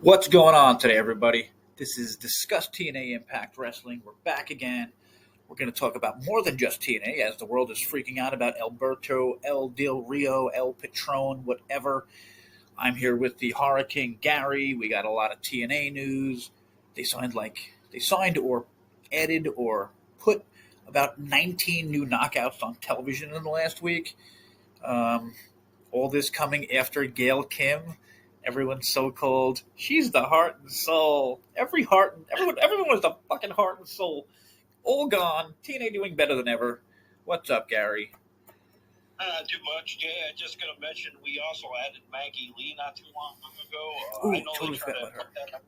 What's going on today, everybody? This is Discuss TNA Impact Wrestling. We're back again. We're going to talk about more than just TNA, as the world is freaking out about Alberto, El Del Rio, El Patron, whatever. I'm here with the Horror King Gary. We got a lot of TNA news. They signed or added or put about 19 new knockouts on television in the last week. Um, all this coming after Gail Kim. Everyone's so cold. She's the heart and soul. Everyone was the fucking heart and soul. All gone. TNA doing better than ever. What's up, Gary? Too much. Yeah, just going to mention we also added Maggie Lee not too long ago. Ooh, I know totally they try forgot to about her. put that up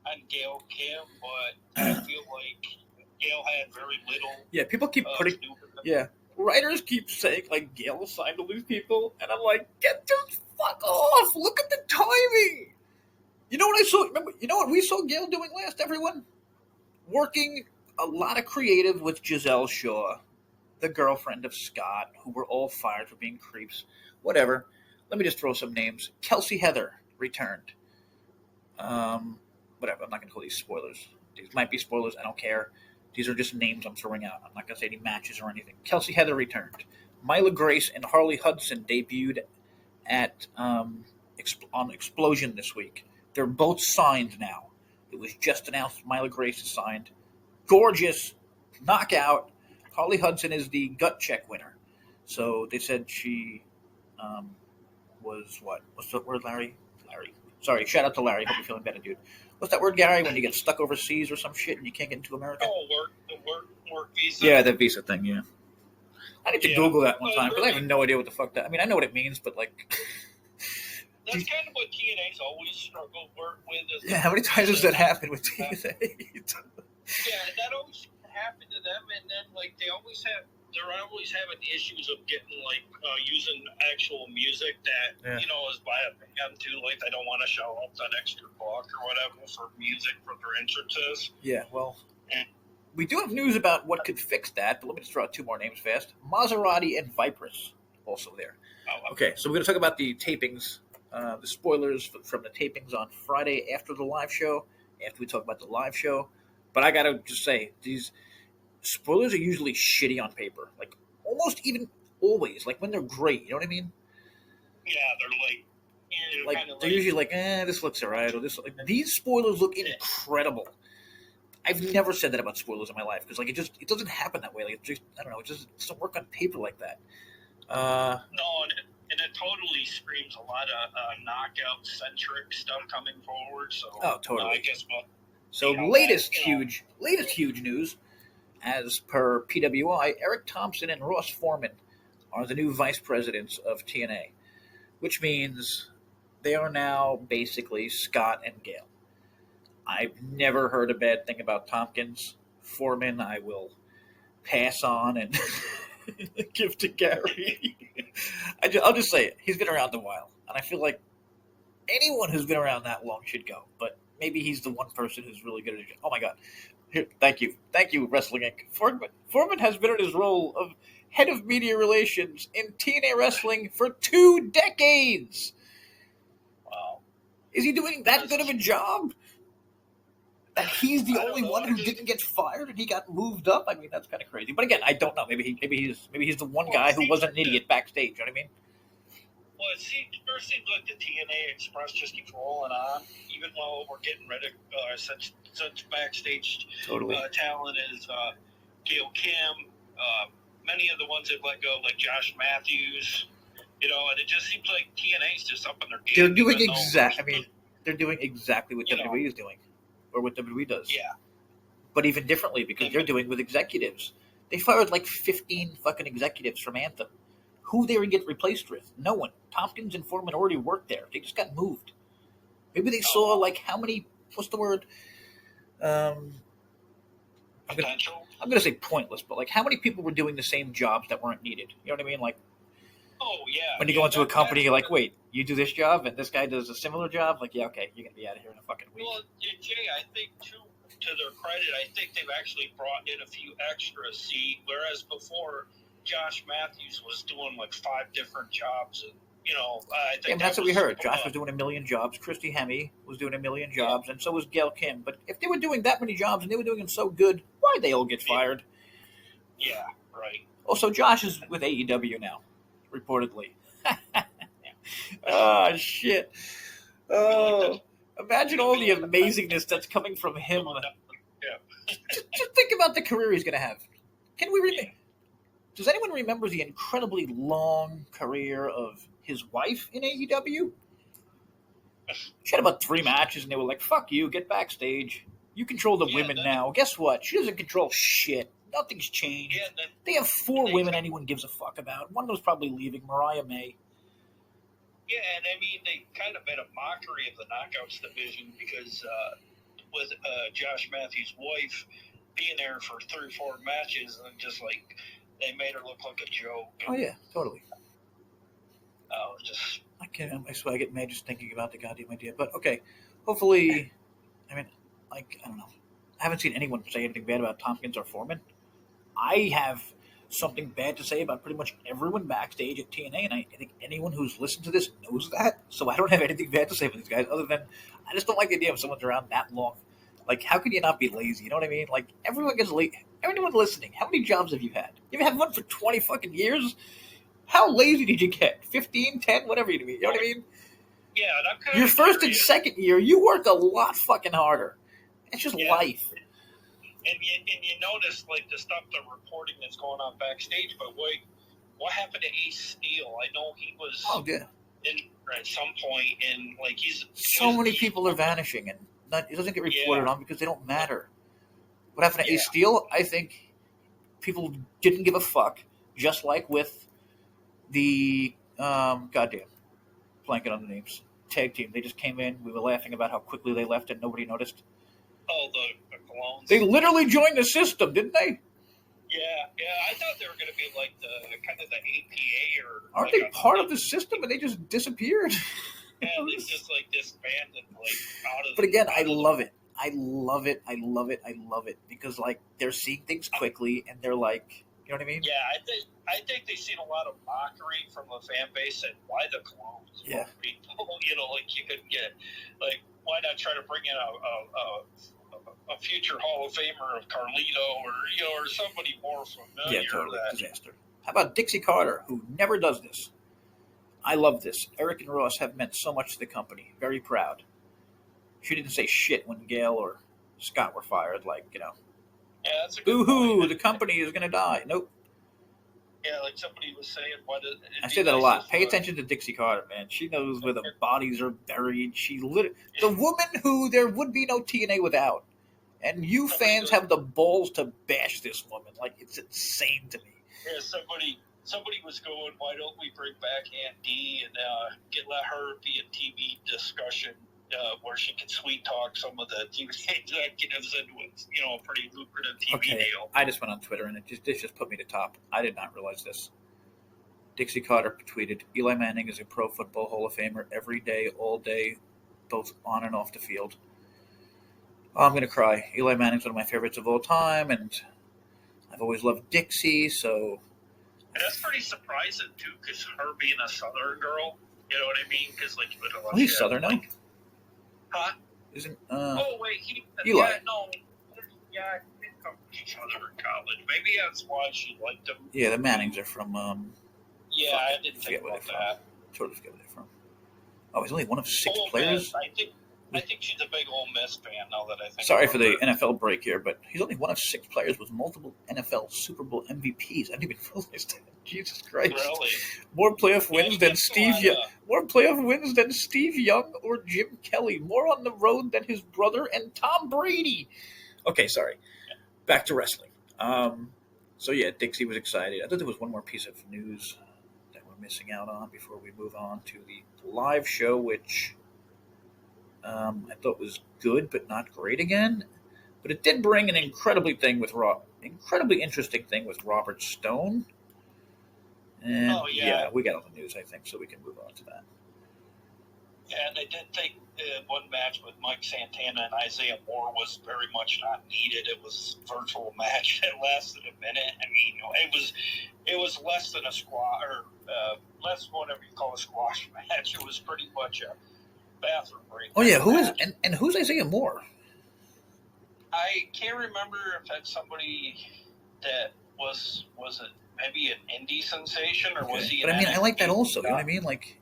on Gail Kim, but I feel like Gail had very little. Yeah, people keep putting. To do with it. Yeah, writers keep saying like Gail signed all these people, and I'm like, get the fuck off! Look at the timing. You know what I saw? Remember? You know what we saw Gail doing last? Everyone working a lot of creative with Giselle Shaw, the girlfriend of Scott, who were all fired for being creeps. Whatever. Let me just throw some names. Kelsey Heather returned. Whatever. I'm not going to call these spoilers. These might be spoilers. I don't care. These are just names I'm throwing out. I'm not going to say any matches or anything. Kelsey Heather returned. Myla Grace and Harley Hudson debuted at on Explosion this week. They're both signed now. It was just announced Myla Grace is signed. Gorgeous knockout. Harley Hudson is the gut check winner. So they said she was what? What's the word, Larry? Larry. Sorry, shout out to Larry. Hope you're feeling better, dude. What's that word, Gary? When you get stuck overseas or some shit and you can't get into America? Oh, work visa. Yeah, that visa thing. Yeah, I need to Google that one time because I really, have no idea what the fuck that. I mean, I know what it means, but like, that's kind of what TNA's always struggled with. Yeah, how many times has that happened with TNA? Yeah, that always happened to them, and then like they're always having issues of getting like using actual music that is by a band too. Like they don't want to show up that extra buck or whatever for music for their entrances. Yeah, well, we do have news about what could fix that, but let me just throw out two more names fast. Maserati and Vipress also there. Okay, so we're going to talk about the tapings, the spoilers from the tapings on Friday after the live show, after we talk about the live show. But I got to just say, these spoilers are usually shitty on paper. Like, almost even always. Like, when they're great, you know what I mean? Yeah, They're usually like, this looks alright, or this. Like, these spoilers look incredible. I've never said that about spoilers in my life because, like, it doesn't happen that way. Like, I don't know, it doesn't work on paper like that. No, and it totally screams a lot of knockout centric stuff coming forward. So, totally. I guess latest huge news, as per PWI, Eric Thompson and Ross Foreman are the new vice presidents of TNA, which means they are now basically Scott and Gail. I've never heard a bad thing about Tompkins. Foreman, I will pass on and give to Gary. I'll just say it. He's been around a while, and I feel like anyone who's been around that long should go. But maybe he's the one person who's really good at it. Oh my God! Here, thank you, Wrestling Inc. Foreman has been in his role of head of media relations in TNA Wrestling for 2 decades. Wow, is he doing that good of a job? That he's the only one who didn't get fired and he got moved up. I mean, that's kind of crazy. But again, I don't know. Maybe he's the one guy who wasn't an idiot backstage. You know what I mean? Well, it seems like the TNA Express just keeps rolling on, even while we're getting rid of such backstage talent as Gail Kim. Many of the ones that let go, like Josh Matthews, and it just seems like TNA's just up in their game. They're doing they're doing exactly what WWE is doing, or what WWE does. Yeah. But even differently because they're doing with executives. They fired like 15 fucking executives from Anthem. Who they would get replaced with? No one. Tompkins and Foreman already worked there. They just got moved. Maybe they saw like how many? What's the word? I'm gonna say pointless, but like how many people were doing the same jobs that weren't needed? You know what I mean? Like, when you go into a company, you're like, wait, you do this job and this guy does a similar job. Like, yeah, okay, you're gonna be out of here in a fucking week. Well, Jay, I think too, to their credit, I think they've actually brought in a few extras. Whereas before, Josh Matthews was doing like 5 different jobs, and I think that's what we heard. Josh was doing a million jobs. Christy Hemme was doing a million jobs, and so was Gail Kim. But if they were doing that many jobs and they were doing them so good, why'd they all get fired? Yeah, right. Also, Josh is with AEW now, reportedly. Oh, shit. Oh, imagine all the amazingness that's coming from him. Yeah. Just think about the career he's going to have. Can we remember? Does anyone remember the incredibly long career of his wife in AEW? She had about 3 matches, and they were like, fuck you, get backstage. You control the women now. Guess what? She doesn't control shit. Nothing's changed. Yeah, they have 4 women anyone gives a fuck about. One of them's probably leaving, Mariah May. Yeah, and I mean, they kind of made a mockery of the Knockouts division because with Josh Matthews' wife being there for 3 or 4 matches, and just like they made her look like a joke. Oh yeah, totally. Just I swear I get mad just thinking about the goddamn idea. But okay, hopefully, I mean, I don't know. I haven't seen anyone say anything bad about Tompkins or Foreman. I have something bad to say about pretty much everyone backstage at TNA, and I think anyone who's listened to this knows that. So I don't have anything bad to say about these guys, other than I just don't like the idea of someone's around that long. Like, how can you not be lazy? You know what I mean? Like, everyone gets late. Everyone listening, how many jobs have you had? You ever had one for 20 fucking years? How lazy did you get? 15, 10, whatever you mean. You know what I mean? Yeah, and I'm kind Your of first curious. and second year, you worked a lot fucking harder. It's just life. And you notice, like, the stuff, the reporting that's going on backstage, but what happened to Ace Steel? I know he was in at some point, and, like, so many people are vanishing, and it doesn't get reported on because they don't matter. What happened to Ace Steel? I think people didn't give a fuck, just like with the, goddamn, blanket on the names, tag team. They just came in, we were laughing about how quickly they left and nobody noticed. Oh, the clones. They literally joined the system, didn't they? Yeah. I thought they were going to be like the kind of the APA or. Aren't they part of the system and they just disappeared? Yeah, they just like disbanded, like out of. But again, I love it. I love it because like they're seeing things quickly and they're like, you know what I mean? Yeah, I think they've seen a lot of mockery from the fan base and why the clones? Yeah. Like you could get like why not try to bring in a future Hall of Famer of Carlito or somebody more familiar. Yeah, totally disaster. How about Dixie Carter, who never does this? I love this. Eric and Ross have meant so much to the company. Very proud. She didn't say shit when Gail or Scott were fired. Like, Yeah, that's a good boo-hoo, point. the company is going to die. Nope. Yeah, like somebody was saying. I say that a lot. Pay attention to Dixie Carter, man. She knows where the bodies are buried. The woman who there would be no TNA without. And you fans have the balls to bash this woman. Like, it's insane to me. Yeah, somebody was going, why don't we bring back Aunt D and let her be a TV discussion where she can sweet talk some of the TV executives into a pretty lucrative TV deal. I just went on Twitter and this just put me to top. I did not realize this. Dixie Carter tweeted, Eli Manning is a Pro Football Hall of Famer every day, all day, both on and off the field. Oh, I'm going to cry. Eli Manning's one of my favorites of all time, and I've always loved Dixie, so... And that's pretty surprising, too, because her being a Southern girl, you know what I mean? Because, like, he's Southern now. Huh? Isn't, oh, wait, Eli. Yeah, no. Yeah, I think he's Southern college. Maybe that's why she liked him. Yeah, the Mannings are from, Yeah, I didn't think about that. Totally forget where they're from. Oh, he's only one of 6 players? I think she's a big Ole Miss fan now that I think. Sorry for the NFL break here, but he's only one of 6 players with multiple NFL Super Bowl MVPs. I didn't even realize that. Jesus Christ! Really? More playoff wins than Steve Young or Jim Kelly. More on the road than his brother and Tom Brady. Okay, sorry. Back to wrestling. So yeah, Dixie was excited. I thought there was one more piece of news that we're missing out on before we move on to the live show, which. I thought was good, but not great again. But it did bring an incredibly interesting thing with Robert Stone. And yeah, we got all the news, I think, so we can move on to that. Yeah, and they did think one match with Mike Santana and Isaiah Moore was very much not needed. It was a virtual match that lasted a minute. I mean, it was less than a squash or less whatever you call a squash match. It was pretty much a bathroom break. Oh yeah, who is and who's Isaiah Moore? I can't remember if that's somebody that was it maybe an indie sensation or was he? But I mean, I like that also. You know what I mean? Like,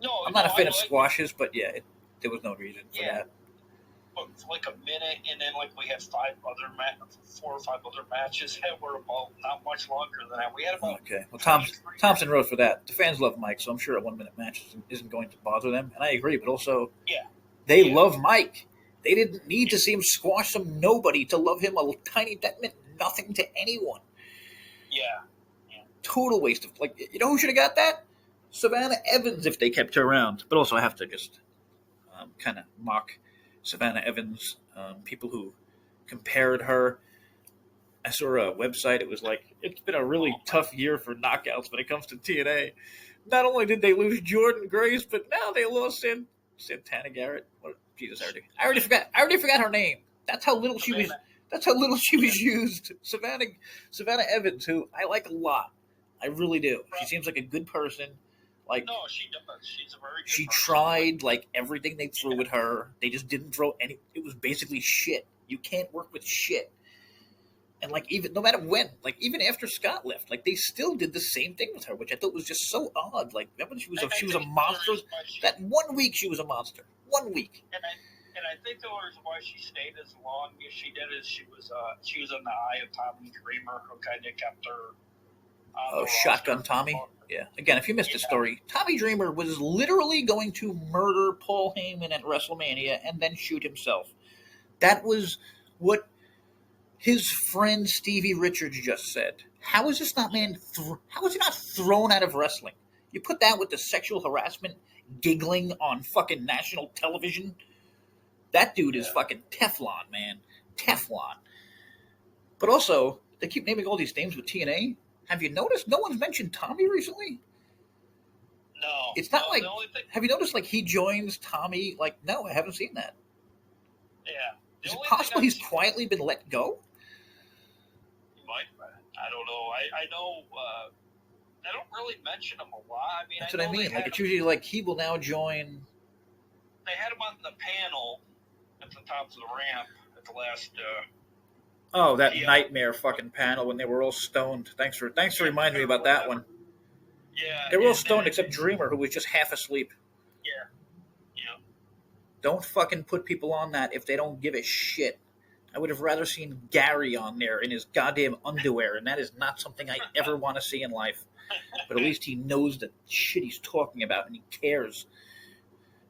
I'm not a fan of squashes, but yeah, there was no reason for that. But for like a minute, and then like we had 4 or 5 other matches that were about not much longer than that. We had about Well, Thompson wrote for that. The fans love Mike, so I'm sure a 1 minute match isn't going to bother them, and I agree. But also, they love Mike. They didn't need to see him squash some nobody to love him. That meant nothing to anyone. Yeah. Total waste of you know who should have got that? Savannah Evans if they kept her around. But also I have to just kind of mock Savannah Evans. People who compared her. I saw a website. It was like, it's been a really tough year for knockouts when it comes to TNA. Not only did they lose Jordan Grace, but now they lost Santana Garrett. Jesus, I already forgot her name. That's how little she was. That's how little she was used. Savannah Evans, who I like a lot. I really do. She seems like a good person. No, she does. She's a very good She person. tried everything they threw at her. They just didn't throw any. It was basically shit. You can't work with shit. And even no matter when, even after Scott left, they still did the same thing with her, which I thought was just so odd. Remember she was a monster. That 1 week she was a monster. 1 week. And I think the reason why she stayed as long as she did is she was in the eye of Tommy Dreamer, who kind of kept her. Shotgun Tommy. Yeah. Again, if you missed the story, Tommy Dreamer was literally going to murder Paul Heyman at WrestleMania and then shoot himself. That was what his friend Stevie Richards just said. How is this not how is he not thrown out of wrestling? You put that with the sexual harassment giggling on fucking national television. That dude is fucking Teflon, man. Teflon. But also, they keep naming all these names with TNA. Have you noticed no one's mentioned Tommy recently? No. It's not have you noticed he joins Tommy? No, I haven't seen that. Yeah. Is it possible he's quietly been let go? I don't know. I know. I don't really mention him a lot. I mean, that's what I mean. It's usually he will now join. They had him on the panel at the top of the ramp at the last. That nightmare fucking panel when they were all stoned. Thanks for reminding me about that one. Yeah. They were all stoned except Dreamer, who was just half asleep. Yeah. Don't fucking put people on that if they don't give a shit. I would have rather seen Gary on there in his goddamn underwear, and that is not something I ever want to see in life. But at least he knows the shit he's talking about, and he cares.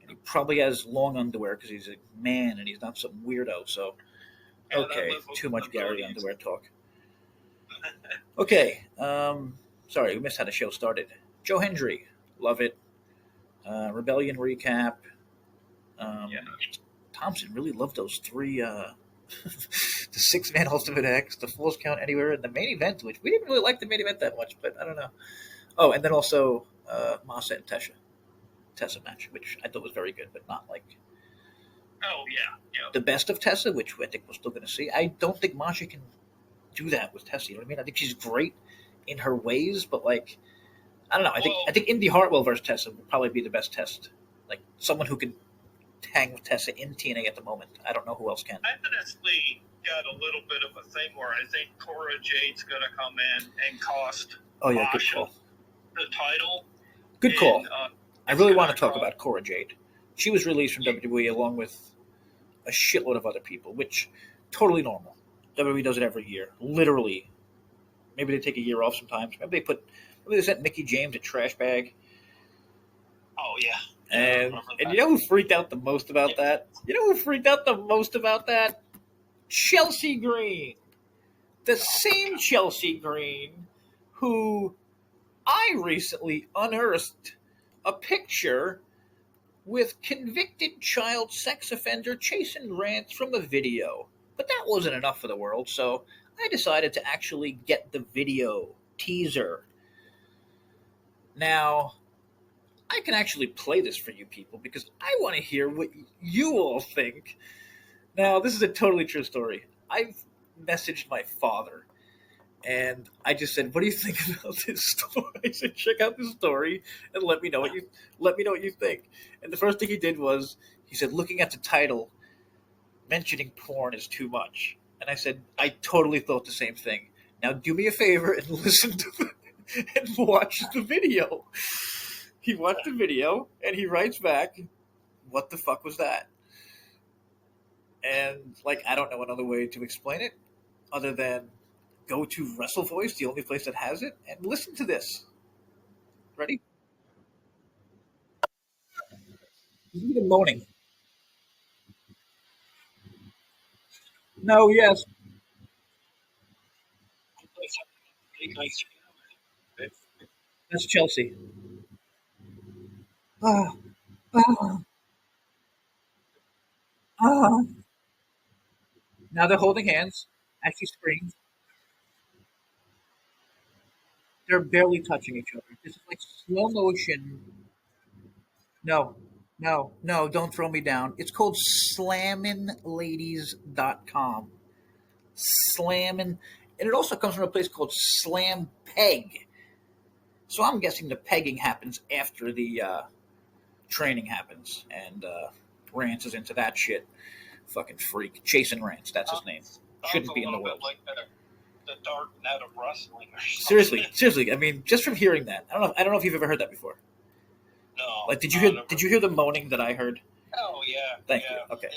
And he probably has long underwear because he's a man and he's not some weirdo. So, okay, too much Gary underwear talk. Okay, sorry, we missed how the show started. Joe Hendry, love it. Rebellion recap. Thompson really loved those 3. The 6-man Ultimate X, the Falls Count Anywhere, and the main event, which we didn't really like the main event that much, but I don't know. Oh, and then also Masa and Tessa match, which I thought was very good, but not the best of Tessa, which I think we're still going to see. I don't think Masha can do that with Tessa. You know what I mean? I think she's great in her ways, but I don't know. I think Indy Hartwell versus Tessa would probably be the best test. Someone who can hang with Tessa in TNA at the moment. I don't know who else can. I honestly got a little bit of a thing where I think Cora Jade's going to come in and cost good call. The title. Good call. I really want to talk about Cora Jade. She was released from WWE along with a shitload of other people, which totally normal. WWE does it every year. Literally. Maybe they take a year off sometimes. Maybe they sent Mickey James a trash bag. Oh, yeah. And you know who freaked out the most about that? Chelsea Green. The same Chelsea Green who I recently unearthed a picture with convicted child sex offender JaySin rants from a video. But that wasn't enough for the world, so I decided to actually get the video teaser. Now, I can actually play this for you people because I want to hear what you all think. Now, this is a totally true story. I've messaged my father, And I just said, "What do you think about this story?" I said, "Check out this story and let me know what you think." And the first thing he did was he said, "Looking at the title, mentioning porn is too much." And I said, "I totally thought the same thing. Now do me a favor and listen to and watch the video." He watched the video and he writes back, "What the fuck was that?" And like, I don't know another way to explain it other than go to WrestleVoice, the only place that has it, and listen to this. Ready? He's even moaning. No, yes. That's Chelsea. Ah, ah, ah. Now they're holding hands as she screams. They're barely touching each other. This is like slow motion. No, no, no, don't throw me down. It's called slamminladies.com. Slammin'. And it also comes from a place called Slam Peg. So I'm guessing the pegging happens after the training happens. And Rance is into that shit. Fucking freak. JaySin Rance, that's his name. Shouldn't be in the world. Like the dark net of wrestling. Seriously. I mean, just from hearing that, I don't know if you've ever heard that before. No. Like, did you hear the moaning that I heard? Oh yeah. Thank you. Okay.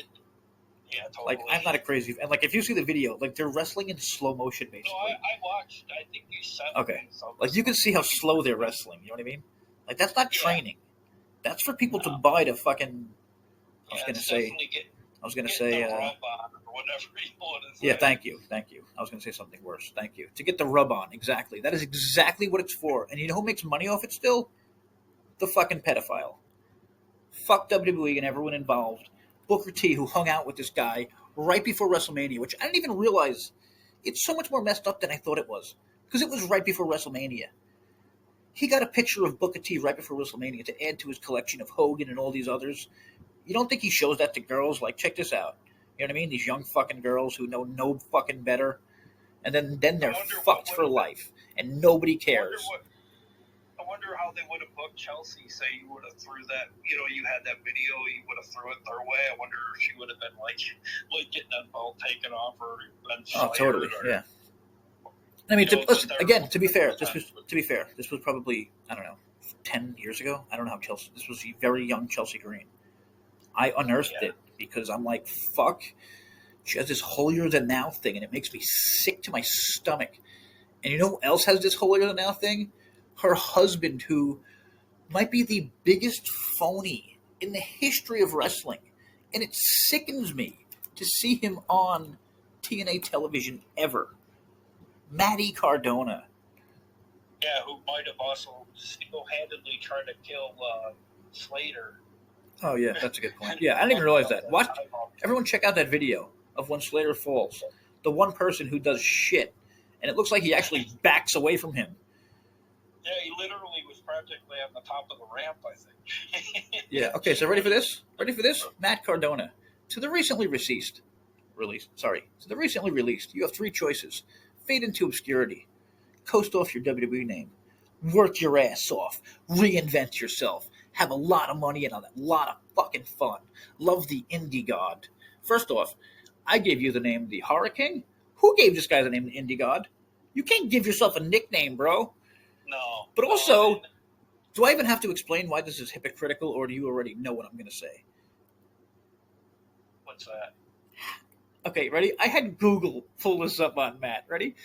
Yeah, totally. Like, I'm not a crazy, and like, if you see the video, like, they're wrestling in slow motion, basically. No, I watched. I think you said. Okay. Like, you can see how slow they're wrestling. You know what I mean? Like, that's not training. That's for people to buy to fucking. I was gonna say. Or whatever you want to say. Yeah, thank you. I was gonna say something worse. Thank you. To get the rub on, exactly. That is exactly what it's for. And you know who makes money off it still? The fucking pedophile. Fuck WWE and everyone involved. Booker T, who hung out with this guy right before WrestleMania, which I didn't even realize. It's so much more messed up than I thought it was. Because it was right before WrestleMania. He got a picture of Booker T right before WrestleMania to add to his collection of Hogan and all these others. You don't think he shows that to girls? Like, check this out. You know what I mean? These young fucking girls who know no fucking better. And then they're fucked for life. And nobody cares. I wonder how they would have booked Chelsea. Say you would have threw that, you had that video, you would have threw it their way. I wonder if she would have been like getting that belt taken off or been fired. Oh, totally, yeah. I mean, listen, again, to be fair, this was probably, I don't know, 10 years ago. I don't know how Chelsea. This was a very young Chelsea Green. I unearthed it because I'm like, fuck. She has this holier than thou thing, and it makes me sick to my stomach. And you know who else has this holier than thou thing? Her husband, who might be the biggest phony in the history of wrestling. And it sickens me to see him on TNA television ever. Matty Cardona. Yeah, who might have also single-handedly tried to kill Slater. Oh, yeah, that's a good point. Yeah, I didn't even realize that. Everyone check out that video of when Slater falls. The one person who does shit. And it looks like he actually backs away from him. Yeah, he literally was practically on the top of the ramp, I think. Yeah, okay, so ready for this? Matt Cardona. To the recently released, you have three choices. Fade into obscurity. Coast off your WWE name. Work your ass off. Reinvent yourself. Have a lot of money and a lot of fucking fun. Love the indie god. First off, I gave you the name the Horror King. Who gave this guy the name the indie god? You can't give yourself a nickname, bro. No. But also, do I even have to explain why this is hypocritical, or do you already know what I'm going to say? What's that? Okay, ready? I had Google pull this up on Matt. Ready?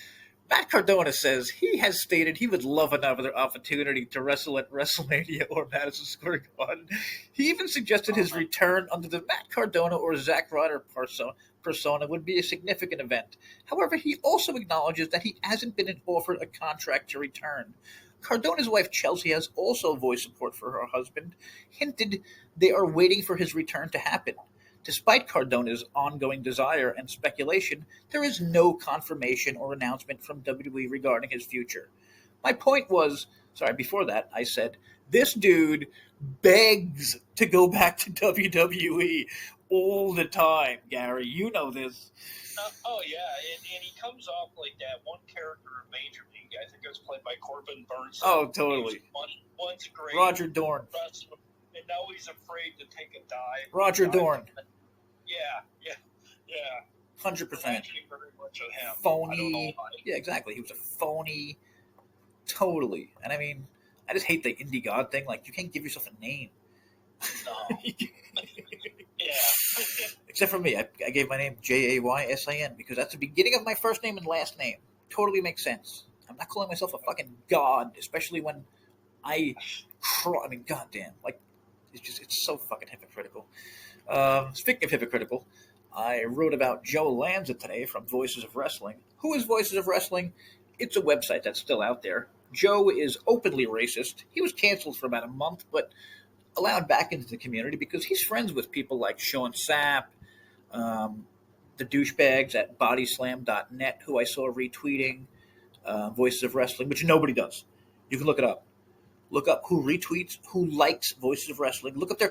Matt Cardona says he has stated he would love another opportunity to wrestle at WrestleMania or Madison Square Garden. He even suggested his return under the Matt Cardona or Zack Ryder persona would be a significant event. However, he also acknowledges that he hasn't been offered a contract to return. Cardona's wife Chelsea has also voiced support for her husband, hinted they are waiting for his return to happen. Despite Cardona's ongoing desire and speculation, there is no confirmation or announcement from WWE regarding his future. My point was, before that, I said, this dude begs to go back to WWE all the time, Gary. You know this. Oh yeah, and he comes off like that one character in Major League. I think it was played by Corbin Burns. Oh, totally. Once great. Roger Dorn. And now he's afraid to take a dive. Roger Dorn. Yeah. 100%. Very much of him. Phony. Yeah, exactly. He was a phony. Totally. And I mean, I just hate the indie god thing. Like, you can't give yourself a name. No. Yeah. Except for me. I gave my name JaySin because that's the beginning of my first name and last name. Totally makes sense. I'm not calling myself a fucking god, especially when I mean, goddamn. Like, it's so fucking hypocritical. Speaking of hypocritical, I wrote about Joe Lanza today from Voices of Wrestling. Who is Voices of Wrestling? It's a website that's still out there. Joe is openly racist. He was canceled for about a month, but allowed back into the community because he's friends with people like Sean Sapp, the douchebags at bodyslam.net, who I saw retweeting Voices of Wrestling, which nobody does. You can look it up. Look up who retweets, who likes Voices of Wrestling. Look at their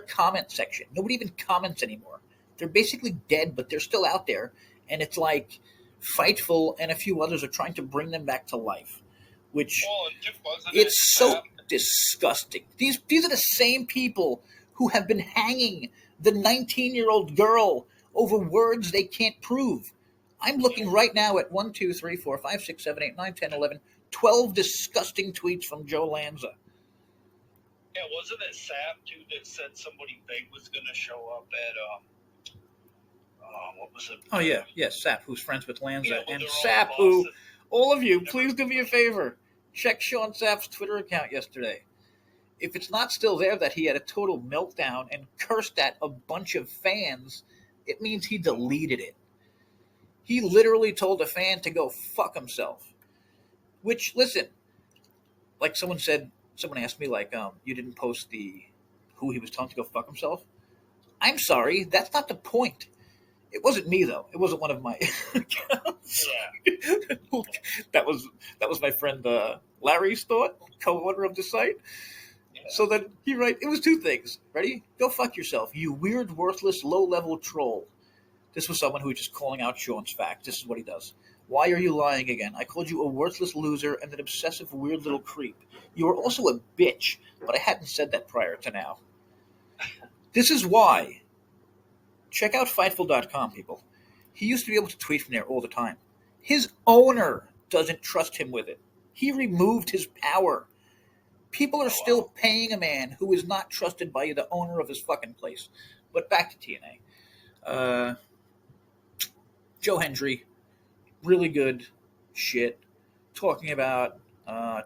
comment section. Nobody even comments anymore. They're basically dead, but they're still out there. And it's like Fightful and a few others are trying to bring them back to life, which it's so disgusting. These are the same people who have been hanging the 19-year-old girl over words they can't prove. I'm looking right now at 1, 2, 3, 4, 5, 6, 7, 8, 9, 10, 11, 12 disgusting tweets from Joe Lanza. Yeah, wasn't it Sapp, too, that said somebody big was going to show up at, what was it? Oh, yeah, Sapp, who's friends with Lanza. Yeah, and Sapp, who, all of you, please do me a favor. Check Sean Sapp's Twitter account yesterday. If it's not still there that he had a total meltdown and cursed at a bunch of fans, it means he deleted it. He literally told a fan to go fuck himself. Which, listen, like someone asked me, like, you didn't post who he was telling to go fuck himself. I'm sorry, that's not the point. It wasn't me, though. It wasn't one of my accounts. Yeah. That was my friend Larry's thought, co-owner of the site. Yeah. So then he it was two things. Ready? Go fuck yourself, you weird, worthless, low-level troll. This was someone who was just calling out Sean's facts. This is what he does. Why are you lying again? I called you a worthless loser and an obsessive, weird little creep. You are also a bitch, but I hadn't said that prior to now. This is why. Check out Fightful.com, people. He used to be able to tweet from there all the time. His owner doesn't trust him with it. He removed his power. People are still paying a man who is not trusted by the owner of his fucking place. But back to TNA. Joe Hendry, really good shit. Talking about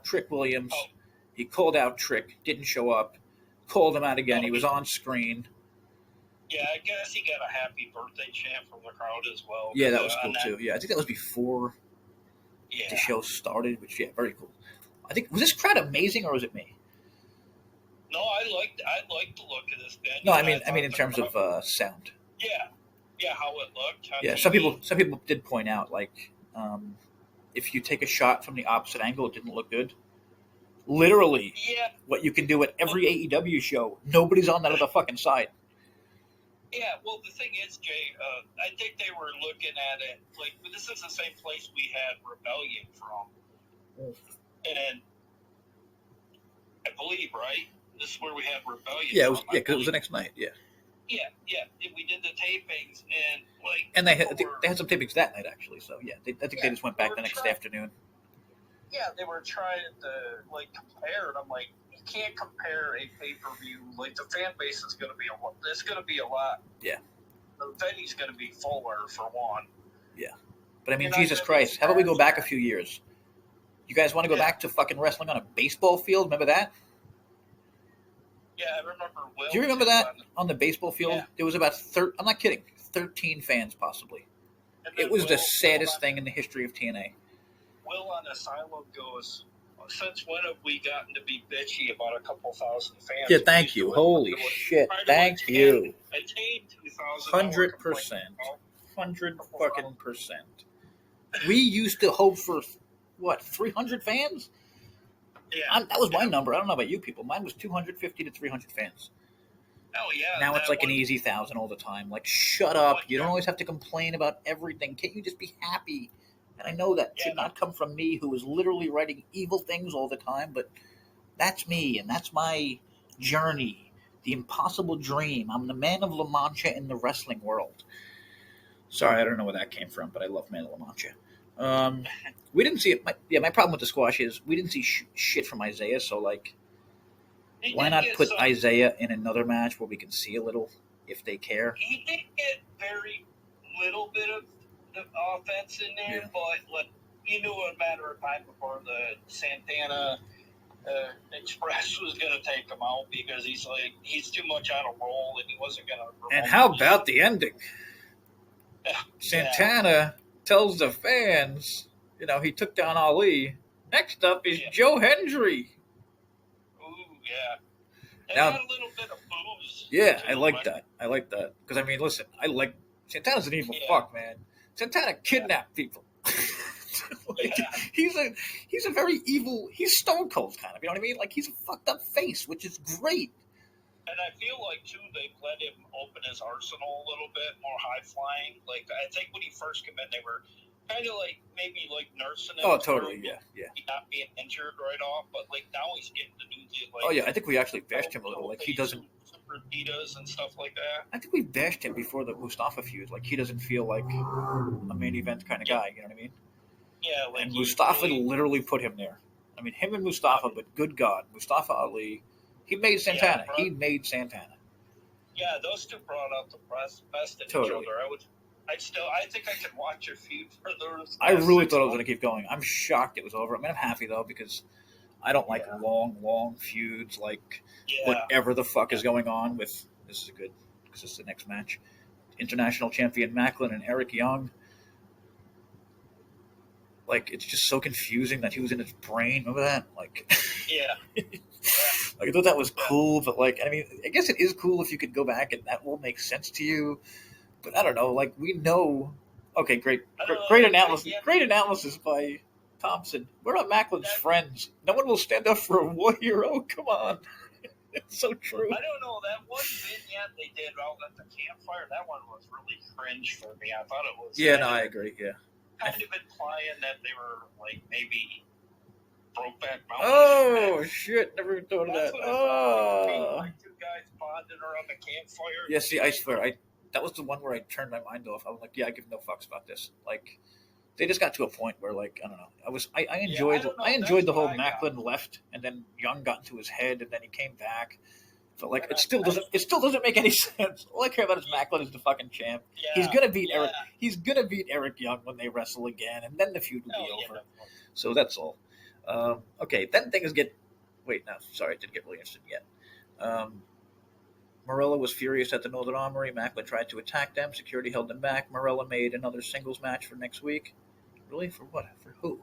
Trick Williams. He called out Trick, didn't show up. Called him out again. He was on screen. Yeah, I guess he got a happy birthday chant from the crowd as well. Yeah, that was cool too. Yeah, I think that was before the show started, which, very cool. I think, was this crowd amazing or was it me? No, I liked the look of this band. No, I mean in terms of sound. Yeah, how it looked. Yeah, some people did point out, like, if you take a shot from the opposite angle, it didn't look good. Literally, what you can do at every AEW show, nobody's on that other fucking side. Yeah, well, the thing is, Jay, I think they were looking at it like, this is the same place we had Rebellion from. And I believe, right? This is where we had Rebellion. Yeah, because it was the next night. Yeah. Yeah. And we did the tapings, and they had some tapings that night actually. So I think they just went back the next afternoon. Yeah, they were trying to compare, and I'm like, you can't compare a pay-per-view. Like, the fan base is going to be a lot. Yeah. The venue's going to be fuller for one. Yeah, but I mean, Jesus Christ, how about we go back a few years? You guys want to go back to fucking wrestling on a baseball field? Remember that? Yeah, I remember. Do you remember that on the baseball field? Yeah. There was about I'm not kidding, 13 fans possibly. It was the saddest thing in the history of TNA. Will on Asylum goes, since when have we gotten to be bitchy about a couple thousand fans? Yeah, thank you. Holy shit. Thank you. 100%. 100%. We used to hope for, 300 fans? Yeah. That was my number. I don't know about you people. Mine was 250 to 300 fans. Oh yeah. Now it's like an easy 1,000 all the time. Like, shut up! You don't always have to complain about everything. Can't you just be happy? And I know that should not come from me, who is literally writing evil things all the time. But that's me, and that's my journey, the impossible dream. I'm the man of La Mancha in the wrestling world. Sorry, I don't know where that came from, but I love Man of La Mancha. We didn't see it. My problem with the squash is we didn't see shit from Isaiah, so like, why not put Isaiah in another match where we can see a little, if they care? He did get very little bit of the offense in there, but like, you knew in a matter of time before the Santana Express was going to take him out because he's too much out of role and he wasn't going to. And how about the ending? Santana tells the fans, he took down Ali. Next up is Joe Hendry. Ooh, yeah. And now, had a little bit of booze. Yeah, I like that. Because, I mean, listen, Santana's an evil fuck, man. Santana kidnapped people. He's a very evil, he's Stone Cold kind of, you know what I mean? Like, he's a fucked up face, which is great. And I feel like, too, they've let him open his arsenal a little bit, more high-flying. Like, I think when he first came in, they were kind of like, maybe like nursing him. Oh, totally, yeah. Not being injured right off, but like now he's getting to do the like. Oh, yeah, I think we actually bashed him a little. Like, he doesn't. Super Adidas and stuff like that. I think we bashed him before the Mustafa feud. Like, he doesn't feel like a main event kind of guy, you know what I mean? Yeah, like. And Mustafa literally put him there. I mean, him and Mustafa, but good God, Mustafa Ali. He made Santana. He made Santana. Yeah, those two brought out the best in each other. I think I can watch your feud for those. I really thought it was going to keep going. I'm shocked it was over. I mean, I'm happy though because I don't like long feuds. Like whatever the fuck is going on with. This is good because this is the next match. International champion Macklin and Eric Young. Like, it's just so confusing that he was in his brain. Remember that? Like, like, I thought that was cool, but like, I mean, I guess it is cool if you could go back and that will make sense to you. But I don't know. Like, we know. Okay, great analysis. Great analysis by Thompson. We're not Macklin's friends. No one will stand up for a warrior. Oh, come on. It's so true. I don't know. That one vignette they did out at the campfire, that one was really cringe for me. I thought it was. Yeah, no, I agree. Yeah. Kind of implying that they were like maybe Brokeback Mountain. Oh shit! Never thought of that. Oh, like two guys bonding around the campfire. Yeah, see, I swear, that was the one where I turned my mind off. I was like, yeah, I give no fucks about this. Like, they just got to a point where, like, I don't know. I enjoyed the whole Macklin left, and then Young got into his head, and then he came back. But like, it still doesn't make any sense. All I care about is Macklin is the fucking champ. Yeah, he's gonna beat Eric. He's gonna beat Eric Young when they wrestle again, and then the feud will be over. So that's all. Okay, then things get. Wait, no, sorry, I didn't get really interested yet. Morella was furious at the Northern Armory. Macklin tried to attack them. Security held them back. Morella made another singles match for next week. Really? For what? For who?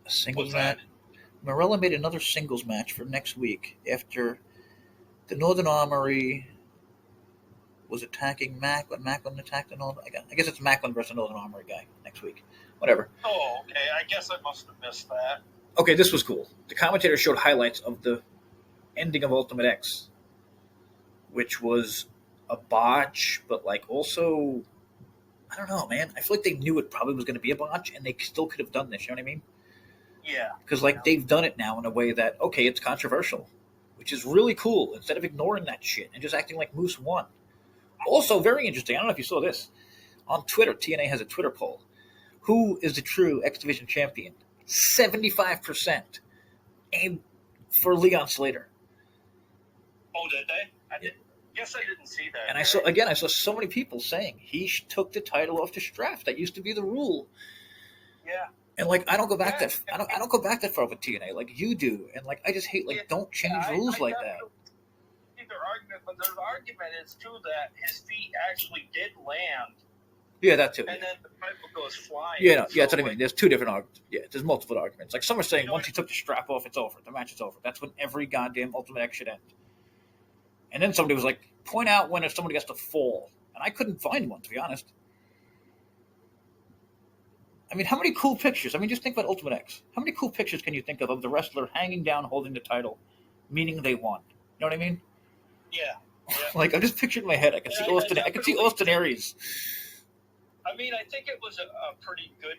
A singles match? Morella made another singles match for next week after the Northern Armory was attacking Macklin. Macklin attacked the Northern. I guess it's Macklin versus the Northern Armory guy next week. Whatever. Oh, okay. I guess I must have missed that. Okay, this was cool. The commentator showed highlights of the ending of Ultimate X, which was a botch, but like also, I don't know, man. I feel like they knew it probably was going to be a botch, and they still could have done this. You know what I mean? Yeah. Because, like, they've done it now in a way that, okay, it's controversial, which is really cool, instead of ignoring that shit and just acting like Moose won. Also, very interesting, I don't know if you saw this. On Twitter, TNA has a Twitter poll. Who is the true X Division champion? 75% aimed for Leon Slater. Oh, did they? I didn't see that. And I saw so many people saying he took the title off to Straff. That used to be the rule. Yeah. And like, I don't go back I don't go back that far with TNA like you do. And like, I just hate don't change rules like that. Their argument, but their argument is too that his feet actually did land. Yeah, that too. And then the pipe goes flying. Yeah, that's what I mean. There's two different arguments. Yeah, there's multiple arguments. Like, some are saying once he took the strap off, it's over. The match is over. That's when every goddamn Ultimate X should end. And then somebody was like, point out when if somebody has to fall. And I couldn't find one, to be honest. I mean, how many cool pictures? I mean, just think about Ultimate X. How many cool pictures can you think of the wrestler hanging down, holding the title, meaning they won? You know what I mean? Yeah. Like, I'm just picturing in my head. I can see Austin. I can see Austin Aries. I mean, I think it was a pretty good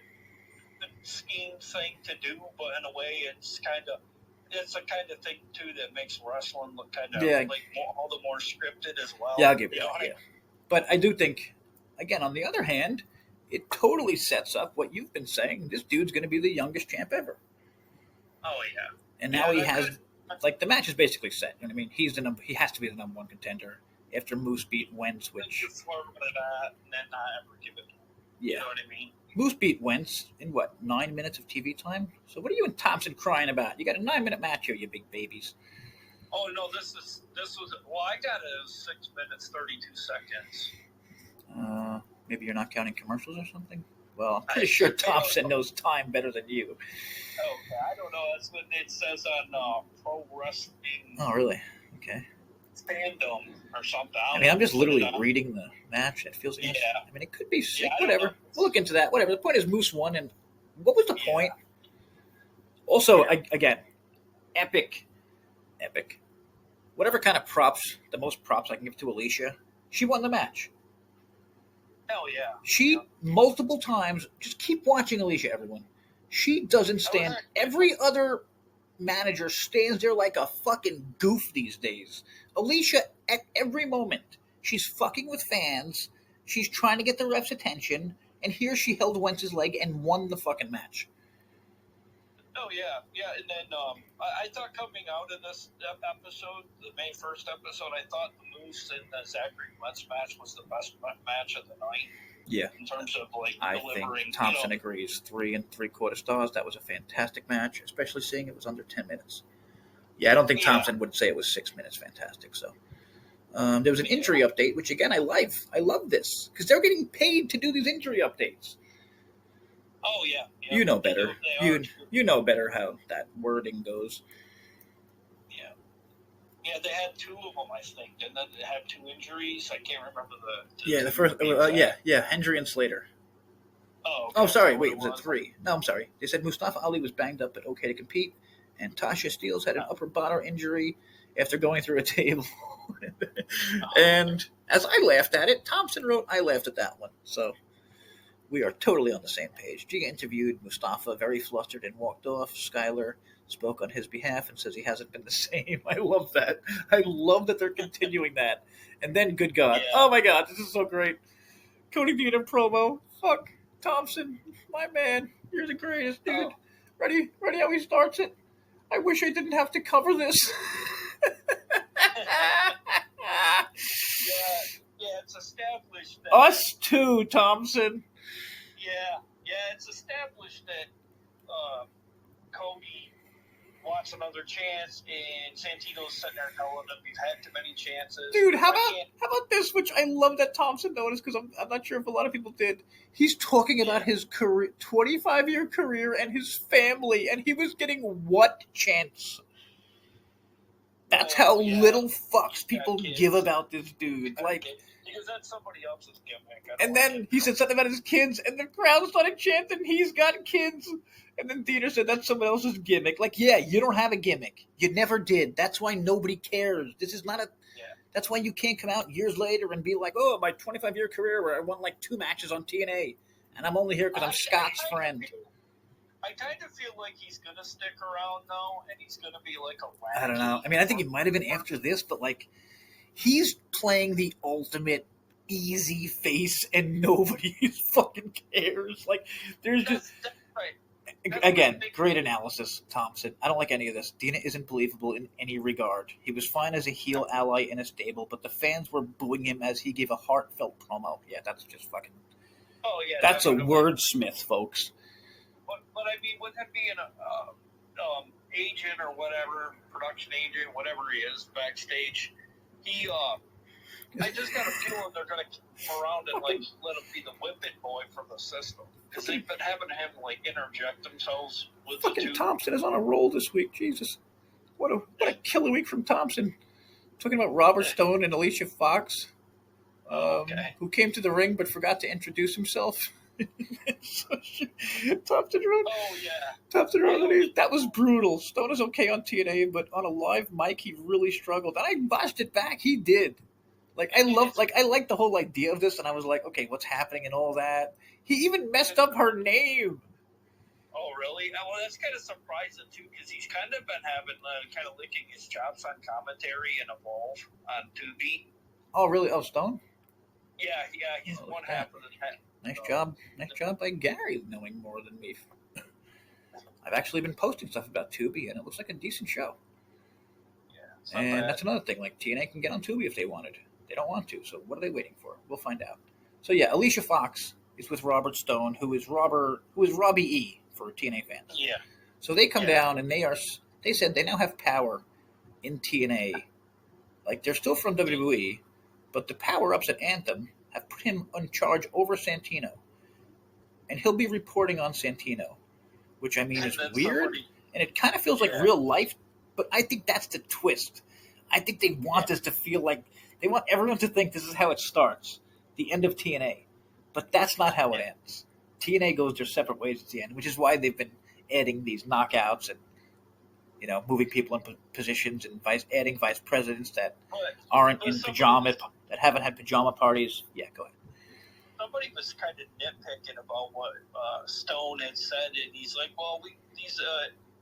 scheme thing to do, but in a way, it's the kind of thing too that makes wrestling look kind of all the more scripted as well. Yeah, I'll give you that. Yeah. But I do think, again, on the other hand, it totally sets up what you've been saying. This dude's going to be the youngest champ ever. Oh yeah. And now he has, like, the match is basically set. You know what I mean? He has to be the number one contender after Moose beat Wentz, which. You flirt with that and then not ever give it. Yeah. You know what I mean? Moose beat Wentz in 9 minutes of TV time? So what are you and Thompson crying about? You got a 9-minute match here, you big babies. Oh no, this was I got it as 6 minutes 32 seconds. Maybe you're not counting commercials or something? Well, I'm pretty sure Thompson knows time better than you. Okay, I don't know. That's what it says on Pro Wrestling. Oh, really? Okay. Fandom or something. I mean, I'm just literally reading the match. It feels. Yeah. I mean, it could be sick. Whatever. We'll look into that. Whatever. The point is, Moose won, and what was the point? Also, again, epic. Whatever kind of props, the most props I can give to Alicia, she won the match. Hell yeah. She multiple times. Just keep watching Alicia, everyone. She doesn't stand. Every other manager stands there like a fucking goof these days. Alicia, at every moment, she's fucking with fans. She's trying to get the ref's attention, and here she held Wentz's leg and won the fucking match. Oh yeah. And then I thought coming out of this episode, the May 1st episode, I thought the Moose and the Zachary Wentz match was the best match of the night. Yeah. In terms of I think Thompson agrees. 3 3/4 stars. That was a fantastic match, especially seeing it was under 10 minutes. Yeah, I don't think Thompson would say it was 6 minutes fantastic. So there was an injury update, which again I love this because they're getting paid to do these injury updates. Oh yeah. You know better. You know better how that wording goes. Yeah. Yeah, they had 2 of them, I think. And then they had 2 injuries. I can't remember the first. Hendry and Slater. Oh. Okay. Oh, sorry. Wait, was it 3? No, I'm sorry. They said Mustafa Ali was banged up but okay to compete, and Tasha Steelz had an upper body injury after going through a table. And as I laughed at it, Thompson wrote, "I laughed at that one." So we are totally on the same page. Gia interviewed Mustafa, very flustered, and walked off. Skyler spoke on his behalf and says he hasn't been the same. I love that. I love that they're continuing that. And then, good God. Yeah. Oh, my God. This is so great. Cody Dean in promo. Fuck. Thompson, my man. You're the greatest, dude. Oh. Ready how he starts it? I wish I didn't have to cover this. Yeah, it's established that... Us too, Thompson. Yeah, it's established that Cody wants another chance, and Santino's sitting there telling him we've had too many chances. Dude, how about this, which I love that Thompson noticed, because I'm not sure if a lot of people did. He's talking about his career, 25-year career, and his family, and he was getting what chance? That's how little fucks people give about this dude. Like, because that's somebody else's gimmick. And then he said something about his kids, and the crowd started chanting, "He's got kids." And then Dieter said, "That's someone else's gimmick." Like, yeah, you don't have a gimmick. You never did. That's why nobody cares. This is not a. Yeah. That's why you can't come out years later and be like, "Oh, my 25-year career where I won like 2 matches on TNA, and I'm only here because I'm Scott's friend." I kind of feel like he's going to stick around, though, and he's going to be like a... I don't know. I mean, I think he might have been after this, but, like, he's playing the ultimate easy face, and nobody fucking cares. Like, there's just... That's right. Again, great analysis, Thompson. I don't like any of this. Dina isn't believable in any regard. He was fine as a heel ally in a stable, but the fans were booing him as he gave a heartfelt promo. Yeah, that's just fucking... Oh, yeah. That's a wordsmith, folks. But I mean, with him being an agent or whatever, production agent, whatever he is, backstage, I just got a feeling they're going to keep him around and like let him be the whipping boy from the system, because they've been having him like interject themselves with fucking the 2. Thompson is on a roll this week. Jesus, what a killer week from Thompson. Talking about Robert Stone and Alicia Fox, who came to the ring but forgot to introduce himself. Thompson wrote. Oh yeah. Thompson wrote. That was brutal. Stone is okay on TNA, but on a live mic, he really struggled. And I watched it back. He did. I like the whole idea of this, and I was like, okay, what's happening and all that. He even messed up her name. Oh, really? Well, that's kind of surprising, too, because he's kind of been having, kind of licking his chops on commentary and Evolve on Tubi. Oh, really? Oh, Stone? Yeah, he's one half of the time. Nice job by Gary knowing more than me. I've actually been posting stuff about Tubi, and it looks like a decent show. Yeah, and that's another thing. TNA can get on Tubi if they wanted. They don't want to, so what are they waiting for? We'll find out. So yeah, Alicia Fox is with Robert Stone, who is Robbie E for TNA fans. Yeah. So they come down, and they said they now have power in TNA. They're still from WWE, but the power-ups at Anthem have put him in charge over Santino. And he'll be reporting on Santino, which I mean is weird, and it kind of feels like real life, but I think that's the twist. I think they want this to feel like, they want everyone to think this is how it starts, the end of TNA. But that's not how it ends. TNA goes their separate ways at the end, which is why they've been adding these knockouts and, moving people in positions and adding vice presidents that aren't in pajamas, that haven't had pajama parties. Yeah, go ahead. Somebody was kind of nitpicking about what Stone had said, and he's like, well, these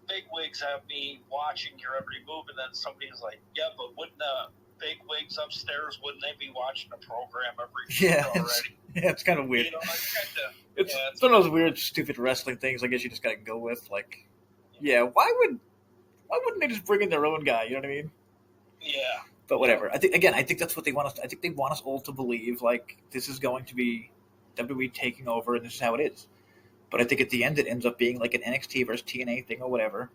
big wigs have me watching your every move, and then somebody was like, yeah, but wouldn't the big wigs upstairs, wouldn't they be watching the program every week already? It's kind of weird. It's one of those weird, stupid wrestling things I guess you just got to go with. Why wouldn't they just bring in their own guy? You know what I mean? Yeah. But whatever. I think that's what they want us. I think they want us all to believe this is going to be WWE taking over, and this is how it is. But I think at the end it ends up being like an NXT versus TNA thing or whatever.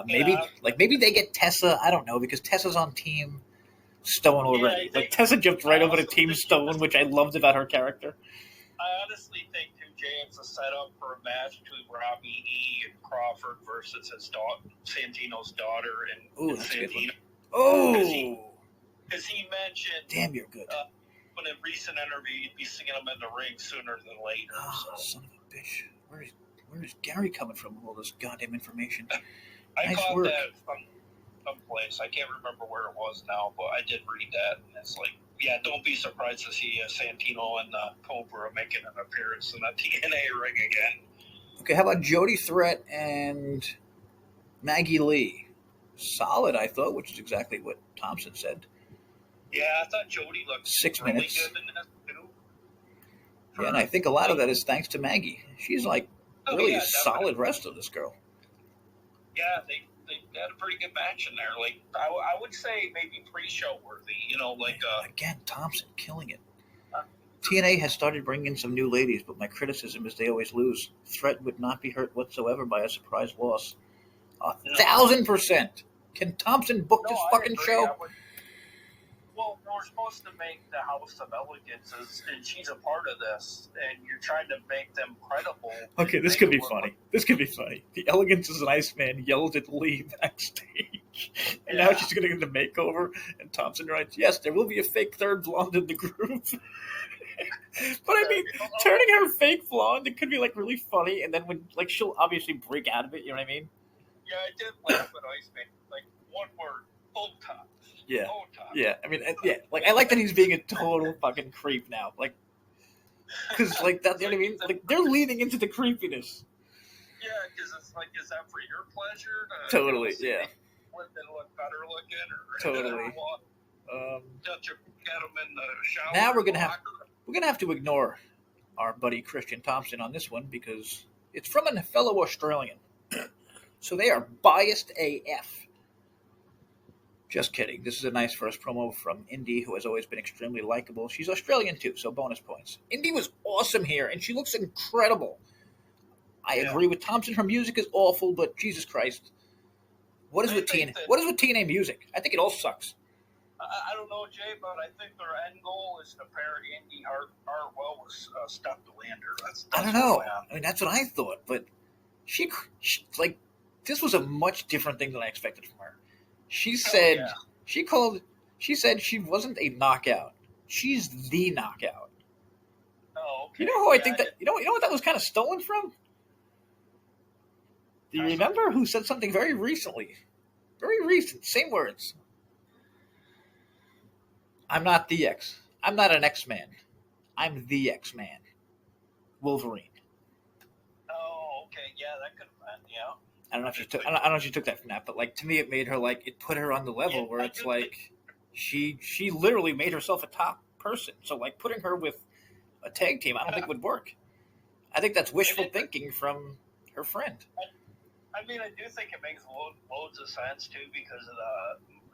Maybe they get Tessa. I don't know, because Tessa's on Team Stone already. Tessa jumped right over to Team Stone, which I loved about her character. I honestly think it's a setup for a match between Robbie E and Crawford versus his Santino's daughter and Santino. Because he mentioned, damn, you're good. In a recent interview, you'd be seeing him in the ring sooner than later. Oh, son of a bitch! Where is Gary coming from with all this goddamn information? I caught that from someplace. I can't remember where it was now, but I did read that, and it's don't be surprised to see Santino and Cobra making an appearance in the TNA ring again. Okay, how about Jody Threat and Maggie Lee? Solid, I thought, which is exactly what Thompson said. Yeah, I thought Jody looked 6 really minutes. Good in this too. And I think a lot of that is thanks to Maggie. She's really solid wrestler, this girl. Yeah, they had a pretty good match in there. I would say maybe pre-show worthy. Again, Thompson killing it. TNA has started bringing in some new ladies, but my criticism is they always lose. Threat would not be hurt whatsoever by a surprise loss. 1,000%. Can Thompson book this fucking show? Well, we're supposed to make the House of Elegance, and she's a part of this, and you're trying to make them credible. Okay, this could be funny. The Elegance is an Iceman yelled at Lee backstage, and now she's going to get the makeover, and Thompson writes, yes, there will be a fake third blonde in the group. But I mean, turning her fake blonde, it could be really funny, and then when she'll obviously break out of it, you know what I mean? Yeah, I did laugh at Iceman. One word, Botox. Yeah. Botox. Yeah. I mean, I like that he's being a total fucking creep now. Because, that's, you know what I mean? They're leaning into the creepiness. Yeah, because it's is that for your pleasure? Totally, yeah. Women look better looking? Totally. Get them in the shower. Now we're gonna have to ignore our buddy Christian Thompson on this one, because it's from a fellow Australian. So they are biased AF. Just kidding. This is a nice first promo from Indy, who has always been extremely likable. She's Australian too, so bonus points. Indy was awesome here, and she looks incredible. I agree with Thompson. Her music is awful, but Jesus Christ. What is with TNA music? I think it all sucks. I don't know, Jay, but I think their end goal is to pair Indy Hartwell with Steph DeLander. That's I don't know. I mean, that's what I thought, but she this was a much different thing than I expected from her. She said she said she wasn't a knockout. She's the knockout. Oh, okay. You know who I think that? You know what that was kind of stolen from? Do you remember who said something very recently? Very recent, same words. I'm not the X. I'm not an X-Man. I'm the X-Man. Wolverine. Oh, okay. Yeah, that could have been. Yeah. I don't know if she took that from that, but like to me, it made her like it put her on the level where it's like she literally made herself a top person. So like putting her with a tag team, I don't think would work. I think that's wishful thinking from her friend. I mean, I do think it makes loads of sense too, because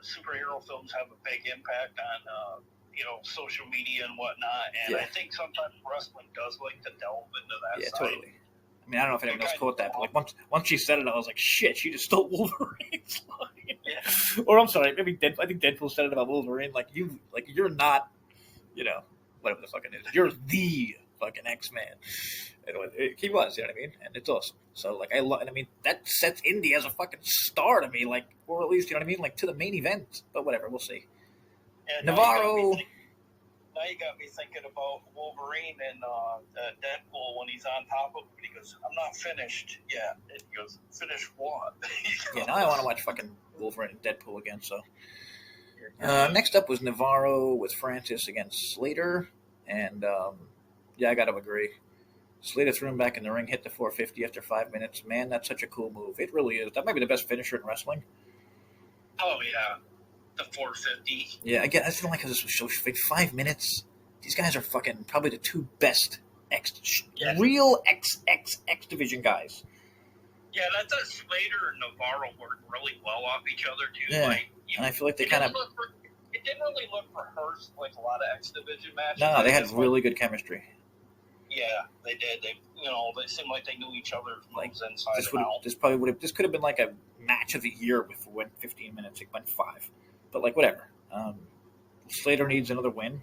superhero films have a big impact on social media and whatnot, and I think sometimes wrestling does like to delve into that. Yeah, side. Totally. I mean, I don't know if anyone else caught that, but like once she said it, I was like, shit, she just stole Wolverine's line. Yeah. Or I'm sorry, maybe I think Deadpool said it about Wolverine. You're not, whatever the fucking is. You're the fucking X-Man. He was, you know what I mean? And it's awesome. So like I mean that sets Indy as a fucking star to me, like, or at least, you know what I mean, like to the main event. But whatever, we'll see. Yeah, Navarro. Now you got me thinking about Wolverine and Deadpool when he's on top of him. He goes, "I'm not finished yet." And he goes, "Finish what?" Yeah, now I want to watch fucking Wolverine and Deadpool again. So next up was Navarro with Francis against Slater, and I got to agree. Slater threw him back in the ring, hit the 450 after 5 minutes. Man, that's such a cool move. It really is. That might be the best finisher in wrestling. Oh yeah. The 450. Yeah, again, I feel like this was so like 5 minutes. These guys are fucking probably the two best real X division guys. Yeah, that's a Slater and Navarro work really well off each other too. Yeah, and I feel like they kind of. It didn't really look rehearsed like a lot of X division matches. No, they had really good chemistry. Yeah, they did. They seemed like they knew each other's moves inside and out. This could have been like a match of the year if it went 15 minutes. It went 5. But like whatever. Slater needs another win,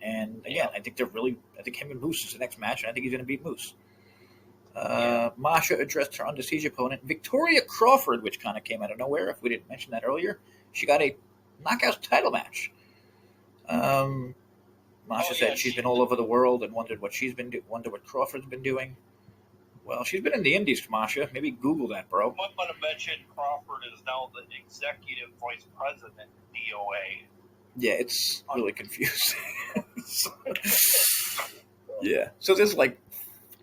and again, I think him and Moose is the next match, and I think he's going to beat Moose. Masha addressed her under siege opponent Victoria Crawford, which kind of came out of nowhere. If we didn't mention that earlier, she got a knockout title match. Masha said she's been all over the world and wondered what Crawford's been doing. Well, she's been in the Indies, Masha. Maybe Google that, bro. I might want to mention Crawford is now the executive vice president of DOA. Yeah, it's really confusing. Yeah. So there's like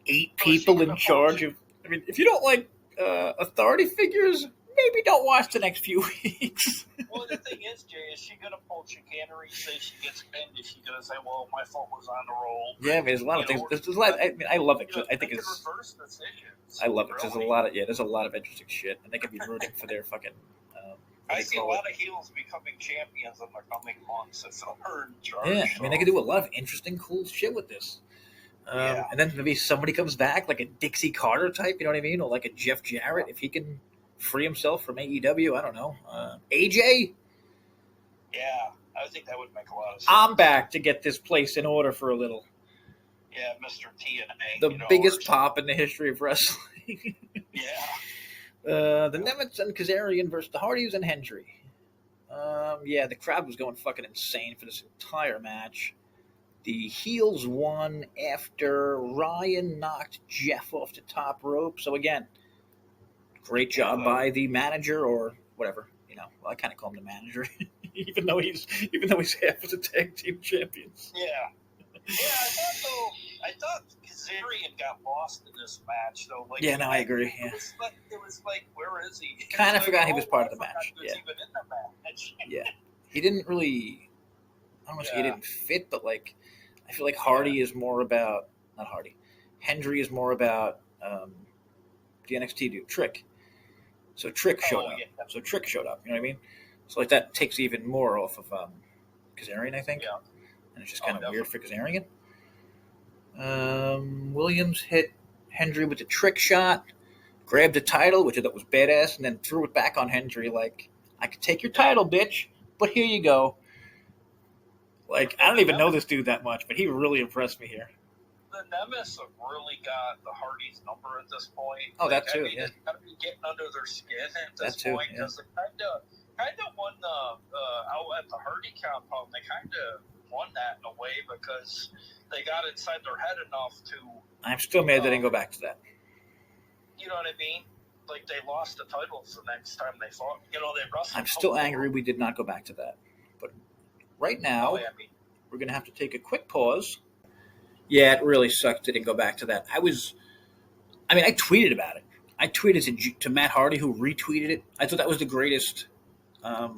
8 people in charge of... I mean, if you don't like authority figures, maybe don't watch the next few weeks. Well, the thing is, Jay, is she going to pull chicanery, say she gets pinned? Is she going to say, well, my fault was on the roll? Yeah, I mean, there's a lot of things. There's a lot. I mean, I love it. I think it's... reverse decisions. I love it. There's a lot of interesting shit, and they could be rooting for their fucking... I see a lot of heels becoming champions in the coming months if they're in charge. Yeah, I mean, they could do a lot of interesting, cool shit with this. And then maybe somebody comes back, like a Dixie Carter type, you know what I mean? Or like a Jeff Jarrett, if he can free himself from AEW, I don't know. AJ? Yeah, I think that would make a lot of sense. I'm back to get this place in order for a little. Yeah, Mr. TNA. The biggest pop in the history of wrestling. Yeah. The Nemets and Kazarian versus the Hardys and Hendry. The crowd was going fucking insane for this entire match. The heels won after Ryan knocked Jeff off the top rope. So again, great job by the manager or whatever. Well, I kind of call him the manager, even though he's half of the tag team champions. Yeah. I thought Kazarian got lost in this match, though. I agree. Yeah. It was like, where is he? Kind of forgot he was part of the match. Yeah. Even in the match. Yeah. He didn't really. I don't want to say he didn't fit, but like, I feel like Hardy is more about not Hardy. Hendry is more about the NXT dude, Trick. So Trick showed up. Yeah. So Trick showed up. You know what I mean? So like that takes even more off of Kazarian, I think. Yeah. And it's just kind of weird for Kazarian. Williams hit Hendry with the trick shot, grabbed the title, which I thought was badass, and then threw it back on Hendry like, I could take your title, bitch, but here you go. Like, I don't even know this dude that much, but he really impressed me here. The Nemesis have really got the Hardys' number at this point. Oh, that too, It's got to be getting under their skin at this point, because they kind of won out at the Hardy compound. They kind of won that in a way because they got inside their head enough to. I'm still mad they didn't go back to that. You know what I mean? Like, they lost the titles the next time they fought. They wrestled. I'm still angry we did not go back to that. But right now, we're going to have to take a quick pause. Yeah, it really sucked they didn't go back to that. I tweeted about it. I tweeted to Matt Hardy, who retweeted it. I thought that was the greatest, what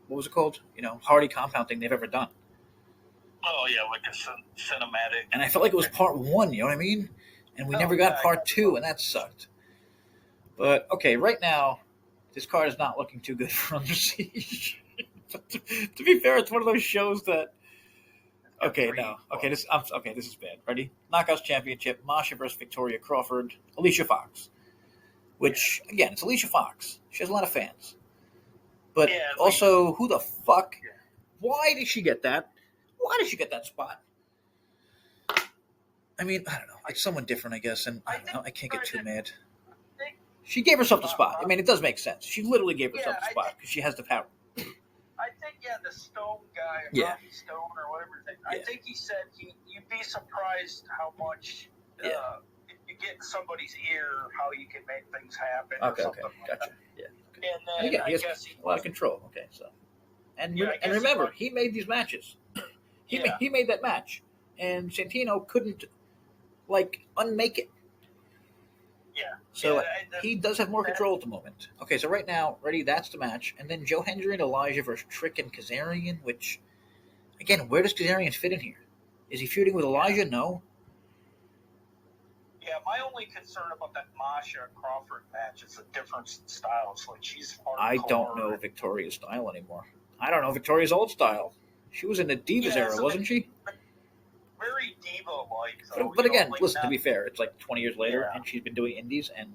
was it called? Hardy compound thing they've ever done. Oh, yeah, like a cinematic. And I felt like it was part 1, you know what I mean? And we never got part 2, and that sucked. But, okay, right now, this card is not looking too good for Under Siege. to be fair, it's one of those shows that... Okay, no. Okay, this is bad. Ready? Knockouts Championship, Masha versus Victoria Crawford, Alicia Fox. Which, again, it's Alicia Fox. She has a lot of fans. But also, who the fuck? Why did she get that? Why did she get that spot? I mean, I don't know. It's someone different, I guess, and I don't know. I can't get too mad. She gave herself the spot. I mean, it does make sense. She literally gave herself the spot because she has the power. I think, the Stone guy, Robbie Stone or whatever his name, I think he said you'd be surprised how much if you get in somebody's ear, how you can make things happen. Okay, gotcha. Yeah. Okay. And then he has a lot of control. Okay, so. And remember, he made these matches. He made that match. And Santino couldn't, unmake it. Yeah. So he does have more control at the moment. Okay, so right now, ready, that's the match. And then Joe Hendry and Elijah versus Trick and Kazarian, which, again, where does Kazarian fit in here? Is he feuding with Elijah? No. Yeah, my only concern about that Masha Crawford match is the difference in styles. Like, she's hardcore. I don't know Victoria's style anymore. I don't know Victoria's old style. She was in the Divas era, wasn't she? Very diva-like. But again, listen, to be fair, it's 20 years later, and she's been doing indies, and...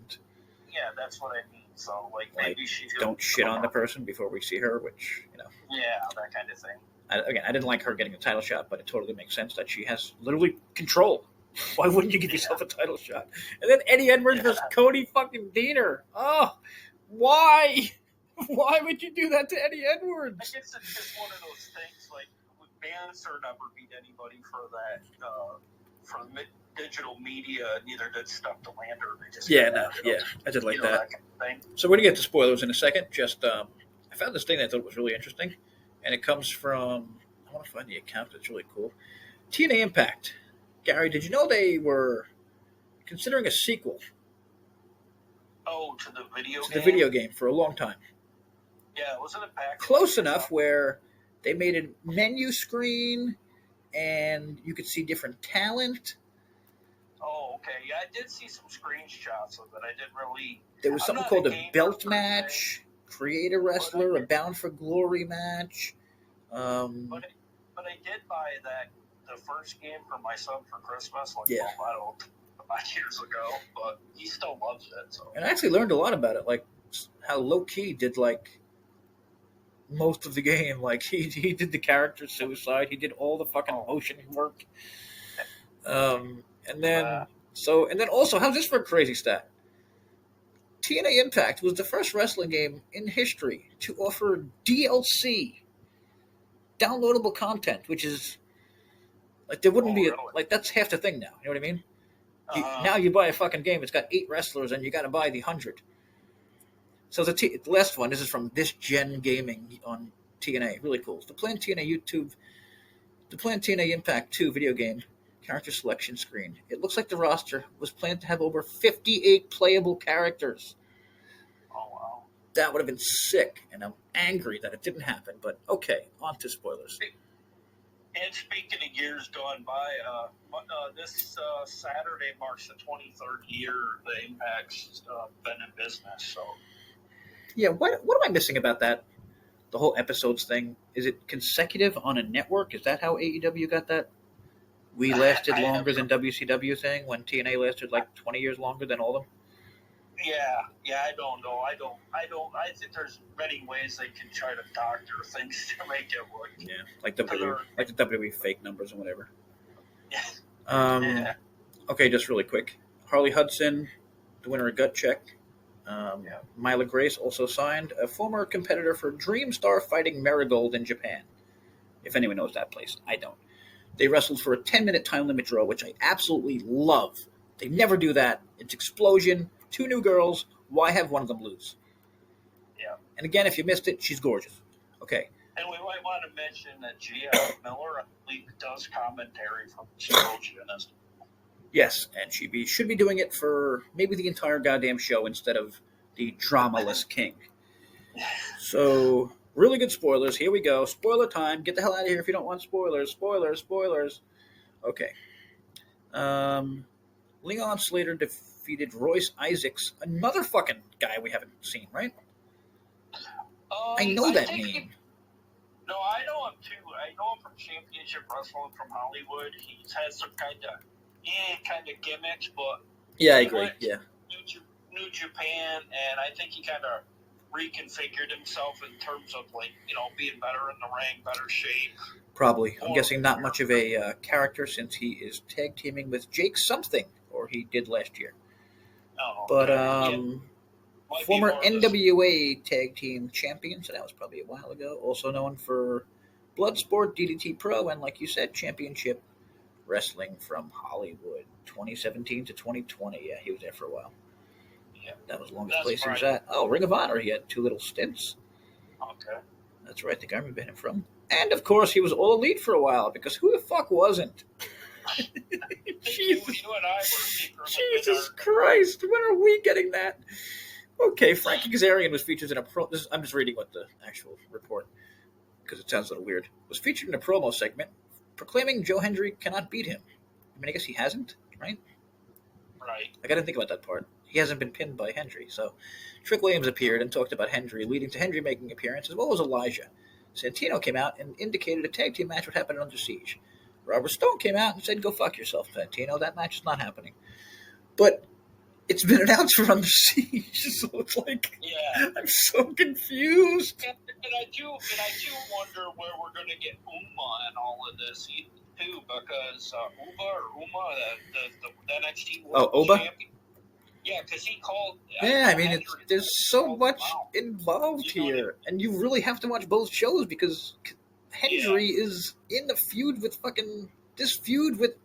Yeah, that's what I mean. So, maybe she's... Don't shit on the person before we see her, which, Yeah, that kind of thing. I didn't like her getting a title shot, but it totally makes sense that she has literally control. Why wouldn't you give yourself a title shot? And then Eddie Edwards versus Cody fucking Deaner. Oh, why? Why would you do that to Eddie Edwards? I guess it's just one of those things, Bannister never beat anybody for that, for digital media, neither did Stuff to Lander. They just I did like that. Kind of thing. So we're going to get to spoilers in a second. Just, I found this thing that I thought was really interesting, and it comes from, I want to find the account that's really cool. TNA Impact. Gary, did you know they were considering a sequel? Oh, to the video game? To the video game for a long time. Yeah, wasn't it Backstage? Close enough where they made a menu screen and you could see different talent. Oh, okay. Yeah, I did see some screenshots of it. I didn't really... There was something called a belt match, create a wrestler, a Bound for Glory match. But I did buy the first game for my son for Christmas, about years ago, but he still loves it. So. And I actually learned a lot about it, how low-key did, most of the game. He did the character suicide. He did all the fucking motion work. And then also, how's this for a crazy stat? TNA Impact was the first wrestling game in history to offer DLC, downloadable content, which is there wouldn't be that's half the thing now. You know what I mean? Now you buy a fucking game. It's got 8 wrestlers, and you got to buy the 100. So the last one, this is from This Gen Gaming on TNA. Really cool. The planned TNA Impact 2 video game character selection screen. It looks like the roster was planned to have over 58 playable characters. Oh, wow. That would have been sick, and I'm angry that it didn't happen. But okay, on to spoilers. And speaking of years gone by, this Saturday marks the 23rd year the Impact's been in business, so... Yeah, what am I missing about that? The whole episodes thing? Is it consecutive on a network? Is that how AEW got that? We lasted longer than WCW thing when TNA lasted 20 years longer than all of them? Yeah, I don't know. I think there's many ways they can try to doctor things to make it work. Yeah, like the WWE fake numbers and whatever. Yeah. Okay, just really quick. Harley Hudson, the winner of Gut Check. Myla Grace also signed, a former competitor for Dream Star Fighting Marigold in Japan. If anyone knows that place, I don't. They wrestled for a 10-minute time limit draw, which I absolutely love. They never do that. It's explosion, 2 new girls. Why have one of them lose? Yeah. And again, if you missed it, she's gorgeous. Okay. And we might want to mention that Gia Miller, I believe, does commentary from Explosion. Yes, and she should be doing it for maybe the entire goddamn show instead of the dramaless King. So, really good spoilers. Here we go. Spoiler time. Get the hell out of here if you don't want spoilers. Spoilers. Okay. Leon Slater defeated Royce Isaacs, another fucking guy we haven't seen, right? I know that name. No, I know him too. I know him from Championship Wrestling from Hollywood. He's had some kind of gimmicks, but yeah, I agree. Yeah, New Japan, and I think he kind of reconfigured himself in terms of being better in the ring, better shape. Probably. I'm guessing not much of a character since he is tag teaming with Jake something, or he did last year. Oh, but Might former NWA tag team champion, so that was probably a while ago. Also known for Bloodsport, DDT Pro, and like you said, Championship Wrestling from Hollywood, 2017 to 2020. Yeah, he was there for a while. Yeah, that was the longest place he was at. Oh, Ring of Honor. He had 2 little stints. Okay. That's right. I think I remember him from. And of course, he was All Elite for a while because who the fuck wasn't? Jesus, you and I were Jesus Christ! When are we getting that? Okay, Frankie Kazarian was featured in a pro. I'm just reading what the actual report, because it sounds a little weird. Was featured in a promo segment proclaiming Joe Hendry cannot beat him. I mean, I guess he hasn't, right? Right. I got to think about that part. He hasn't been pinned by Hendry. So Trick Williams appeared and talked about Hendry, leading to Hendry making an appearance, as well as Elijah. Santino came out and indicated a tag team match would happen Under Siege. Robert Stone came out and said, go fuck yourself, Santino. That match is not happening. But it's been announced for Under Siege, so it's like, I'm so confused. And I do wonder where we're going to get Uma and all of this too, because Uma, the NXT World Champion. Yeah, because he called. Yeah, I mean, there's so much involved here, and you really have to watch both shows because Hendry is in the feud with this feud with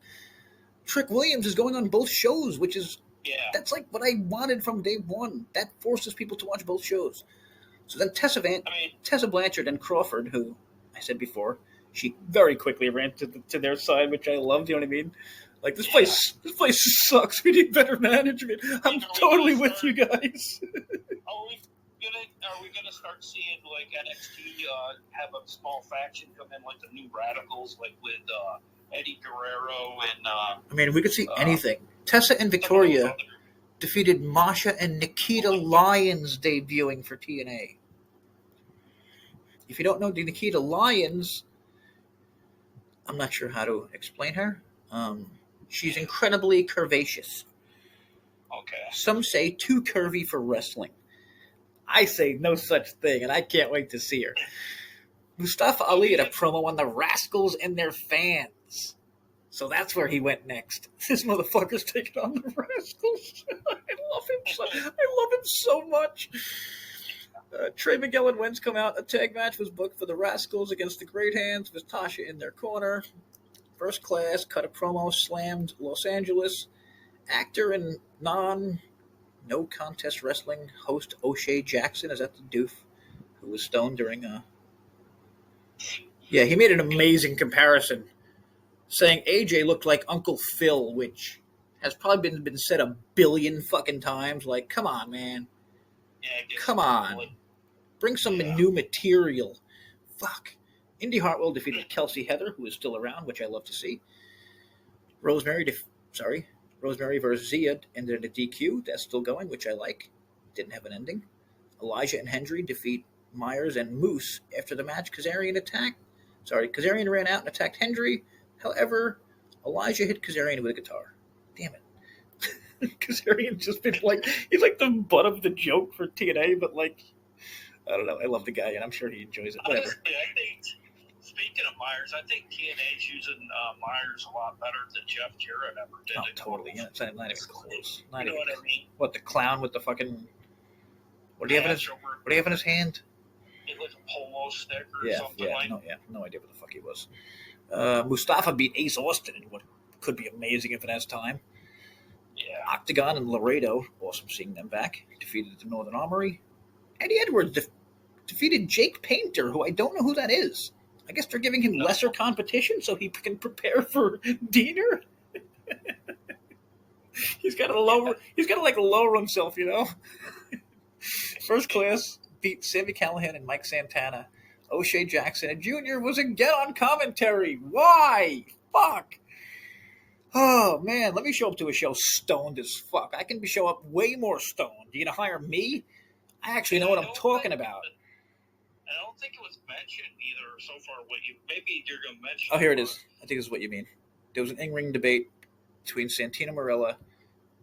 Trick Williams is going on both shows, which is. Yeah. That's like what I wanted from day one. That forces people to watch both shows. So then Tessa Blanchard and Crawford, who I said before, she very quickly ran to their side, which I loved. You know what I mean? Like this place sucks. We need better management. I'm totally with you guys. Are we gonna start seeing like NXT have a small faction come in, like the New Radicals, like with Eddie Guerrero and? I mean, we could see anything. Tessa and Victoria defeated Masha and Nikita Lyons debuting for TNA. If you don't know the Nikita Lyons, I'm not sure how to explain her. She's incredibly curvaceous. Okay. Some say too curvy for wrestling. I say no such thing, and I can't wait to see her. Mustafa Ali had a promo on the Rascals and their fans. So that's where he went next. This motherfucker's taking on the Rascals. I love him so much. Trey Miguel and Wentz come out. A tag match was booked for the Rascals against the Great Hands with Tasha in their corner. First Class cut a promo, slammed Los Angeles. Actor and no contest wrestling host O'Shea Jackson, is that the doof who was stoned during Yeah, he made an amazing comparison, saying AJ looked like Uncle Phil, which has probably been said a billion fucking times. Like, come on, man. Yeah, come on. Bring some new material. Fuck. Indy Hartwell defeated Kelsey Heather, who is still around, which I love to see. Rosemary versus Zia ended in a DQ. That's still going, which I like. Didn't have an ending. Elijah and Hendry defeat Myers and Moose after the match. Kazarian ran out and attacked Hendry. However, Elijah hit Kazarian with a guitar. Damn it. Kazarian's just been he's like the butt of the joke for TNA, but I don't know. I love the guy, and I'm sure he enjoys it. Whatever. Honestly, I think, speaking of Myers, I think TNA's using Myers a lot better than Jeff Jarrett ever did. Oh, totally. Yeah, it's not even close. What I mean? What, the clown with the fucking... What do you have in his hand? It was a polo stick or something like that. No idea what the fuck he was. Mustafa beat Ace Austin in what could be amazing if it has time. Yeah. Octagon and Laredo, awesome seeing them back. Defeated the Northern Armory. Eddie Edwards defeated Jake Painter, who I don't know who that is. I guess they're giving him lesser competition so he can prepare for Diener. He's got to lower himself, you know. First Class beat Sami Callihan and Mike Santana. O'Shea Jackson and Jr. was again on commentary. Why? Fuck. Oh, man, let me show up to a show stoned as fuck. I can show up way more stoned. You gonna hire me? I actually know what I'm talking about. I don't think it was mentioned either so far. Maybe you're going to mention. Oh, here it is. I think this is what you mean. There was an in-ring debate between Santino Marella,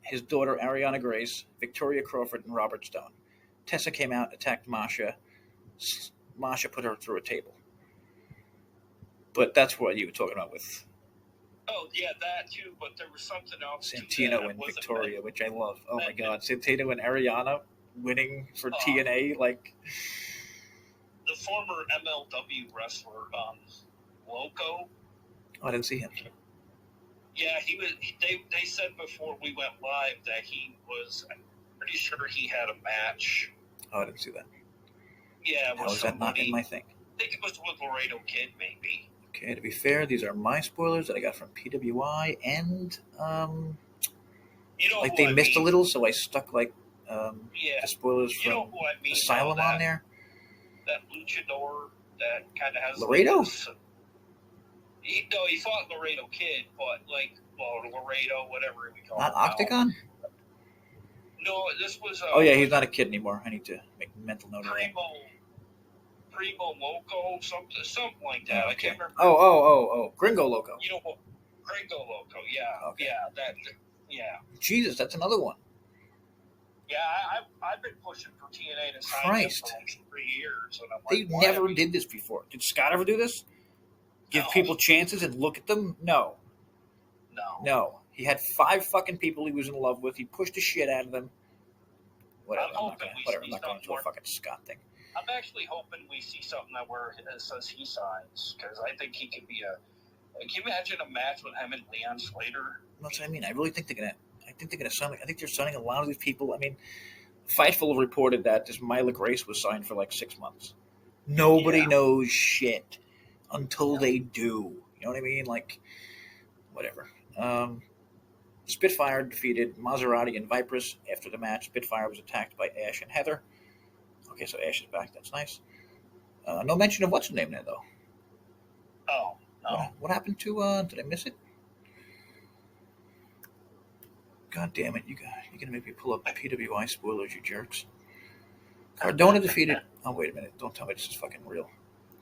his daughter Ariana Grace, Victoria Crawford, and Robert Stone. Tessa came out, attacked Masha. Masha put her through a table. But that's what you were talking about with. Oh, yeah, that too, but there was something else. Santino and Victoria, which I love. Oh, my God. Santino and Ariana winning for TNA, like. The former MLW wrestler, Loco. Oh, I didn't see him. Yeah, he was. They said before we went live that he was. I'm pretty sure he had a match. Oh, I didn't see that. Yeah, how is that not in my thing? I think it was with Laredo Kid, maybe. Okay, to be fair, these are my spoilers that I got from PWI, and like they missed a little, so I stuck like the spoilers from Asylum on there. That luchador that kind of has Laredo. He fought Laredo Kid, but Laredo, whatever we call it. Not Octagon. No, this was. Oh yeah, he's not a kid anymore. I need to make a mental note of that. Primo Loco, something like that. Okay. I can't remember. Oh, Gringo Loco. You know, Gringo Loco. Yeah, okay. Yeah. Jesus, that's another one. Yeah, I've been pushing for TNA to sign him for like 3 years, and I'm like, they never did this before. Did Scott ever do this? Give people chances and look at them? No. He had 5 fucking people he was in love with. He pushed the shit out of them. Whatever. I'm not going to a fucking Scott thing. I'm actually hoping we see something where it says he signs, because I think he could be can you imagine a match with him and Leon Slater? That's what I mean. I really think they're gonna sign. I think they're signing a lot of these people. I mean, Fightful reported that this Myla Grace was signed for like 6 months. Nobody knows shit until they do. You know what I mean? Like, whatever. Spitfire defeated Maserati and Vipress after the match. Spitfire was attacked by Ash and Heather. Okay, so Ash is back. That's nice. No mention of what's her name there, though. Oh, no. What happened to, did I miss it? God damn it, you're going to make me pull up the PWI spoilers, you jerks. Cardona defeated, oh, wait a minute. Don't tell me this is fucking real.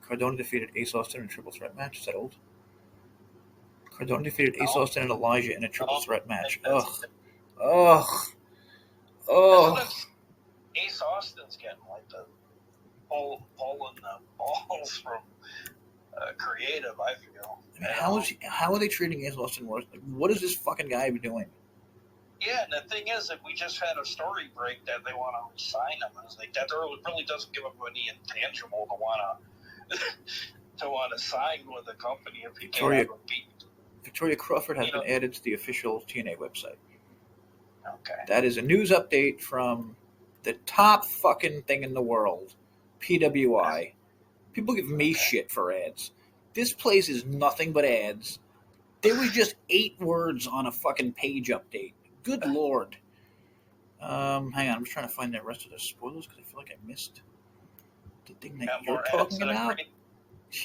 Cardona defeated Ace Austin in a triple threat match. Is that old? Cardona defeated Ace Austin and Elijah in a triple threat match. Ugh. Ace Austin's getting like the pulling the balls from creative, I feel. I mean, how are they treating Ace Austin worse? Like, what is this fucking guy doing? Yeah, and the thing is that we just had a story break that they want to sign him. And it's like that really doesn't give him any intangible to want to sign with a company if he can't have a beat. Victoria Crawford has been added to the official TNA website. Okay. That is a news update from the top fucking thing in the world, PWI. People give me shit for ads. This place is nothing but ads. There was just 8 words on a fucking page update. Good Lord. Hang on, I'm just trying to find the rest of the spoilers because I feel like I missed the thing that you're talking about.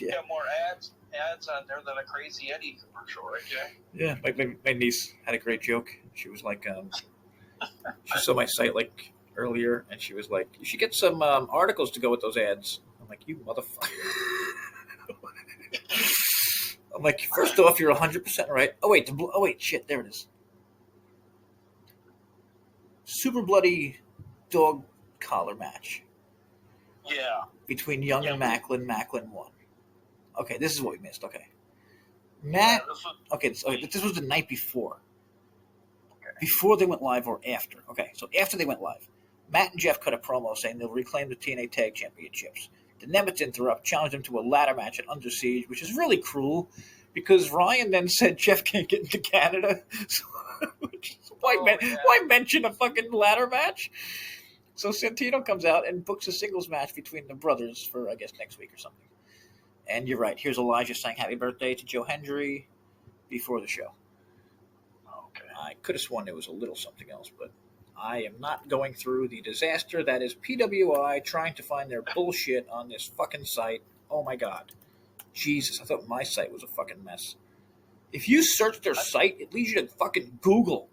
Yeah, more ads on there than a Crazy Eddie commercial, right, Jay? Yeah, my niece had a great joke. She was like, she saw my site like earlier, and she was like, "You should get some articles to go with those ads." I'm like, "You motherfucker!" I'm like, first off, you're 100% right. Oh wait, shit, there it is. Super bloody dog collar match. Yeah. Between Young and Macklin. Macklin won. Okay, this is what we missed. Okay. This was the night before. Okay. Before they went live or after? Okay, so after they went live, Matt and Jeff cut a promo saying they'll reclaim the TNA Tag Championships. The Nemitz interrupt, challenged them to a ladder match at Under Siege, which is really cruel. because Ryan then said Jeff can't get into Canada. So, why mention a fucking ladder match? So Santino comes out and books a singles match between the brothers for, I guess, next week or something. And you're right. Here's Elijah saying happy birthday to Joe Hendry before the show. Okay. I could have sworn there was a little something else, but I am not going through the disaster that is PWI trying to find their bullshit on this fucking site. Oh my god. Jesus, I thought my site was a fucking mess. If you search their site, it leads you to fucking Google.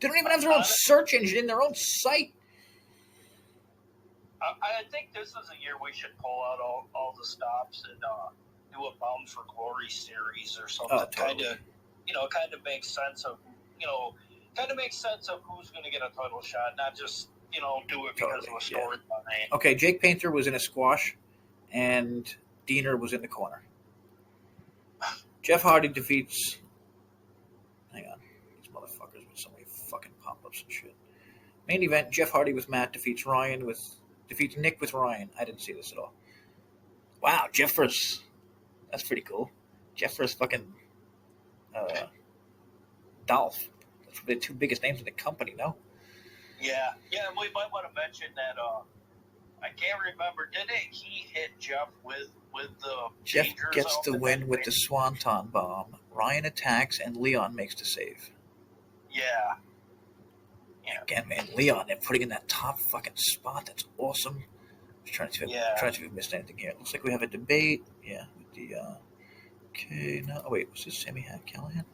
They don't even have their own search engine in their own site. I think this is a year we should pull out all the stops and do a Bound for Glory series or something. Oh, totally. Kind of makes sense of who's going to get a title shot, not just do it because of a story. Yeah. Okay, Jake Painter was in a squash, and Diener was in the corner. Jeff Hardy defeats. Hang on, these motherfuckers with so many fucking pop-ups and shit. Main event: Jeff Hardy with Matt defeats Nick with Ryan. I didn't see this at all. Wow, Jeff versus. That's pretty cool. Jeff versus fucking Dolph. That's the two biggest names in the company, no? Yeah. We might want to mention that. I can't remember. Didn't he hit Jeff with the? Jeff gets the win with the Swanton Bomb. Ryan attacks and Leon makes the save. Yeah. Again, man, Leon, they're putting in that top fucking spot. That's awesome. I'm trying to see if we missed anything here. It looks like we have a debate. Yeah, with the. Okay, no. Oh, wait, was this Sammy Callahan?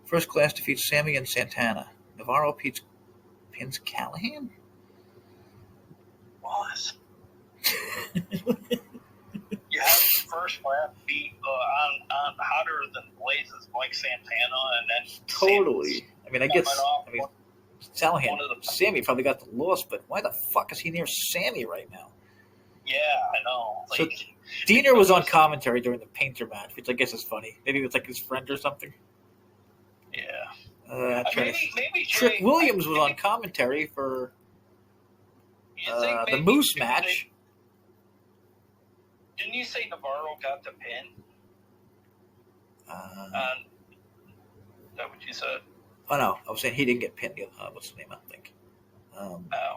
First Class defeats Sammy and Santana. Navarro pins Callahan? What? You have First Class beat on hotter than blazes like Santana, and then totally. Sammy probably got the loss, but why the fuck is he near Sammy right now? Yeah, I know. So Diener was on commentary during the Painter match, which I guess is funny. Maybe it was like his friend or something. Yeah. Maybe Trick Williams was on commentary for the Moose match. Didn't you say Navarro got the pin? Is that what you said? Oh, no. I was saying he didn't get pinned. What's the name, I think?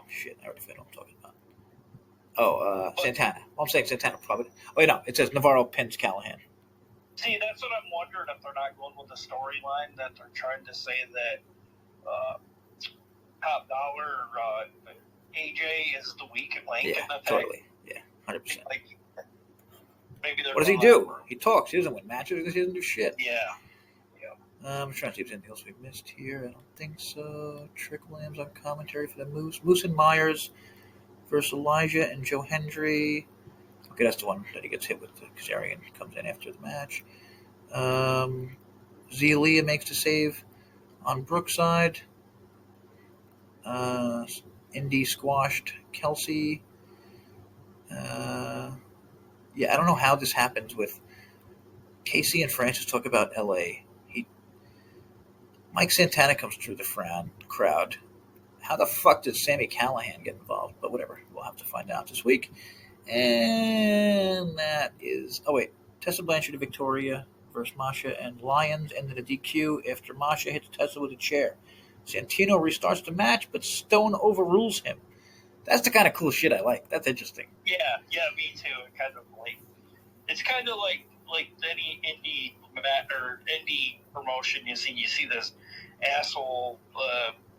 Shit, I already forgot what I'm talking about. Santana. Well, I'm saying Santana probably. Oh, wait, no. It says Navarro pins Callahan. See, that's what I'm wondering, if they're not going with the storyline, that they're trying to say that Top Dollar AJ is the weak link in the thing. Totally. Yeah, 100%. Maybe what does he do? He talks. He doesn't win matches because he doesn't do shit. Yeah. I'm trying to see if there's anything else we missed here. I don't think so. Trick Williams on commentary for the Moose. Moose and Myers versus Elijah and Joe Hendry. Okay, that's the one that he gets hit with. The Kazarian comes in after the match. Zelia makes the save on Brookside. Indy squashed Kelsey. I don't know how this happens with Casey and Francis talk about LA. Mike Santana comes through the crowd. How the fuck did Sammy Callahan get involved? But whatever. We'll have to find out this week. And that is... Oh, wait. Tessa Blanchard and Victoria versus Masha and Lyons ended a DQ after Masha hits Tessa with a chair. Santino restarts the match, but Stone overrules him. That's the kind of cool shit I like. That's interesting. Yeah, me too. It's kind of like any indie promotion. You see this asshole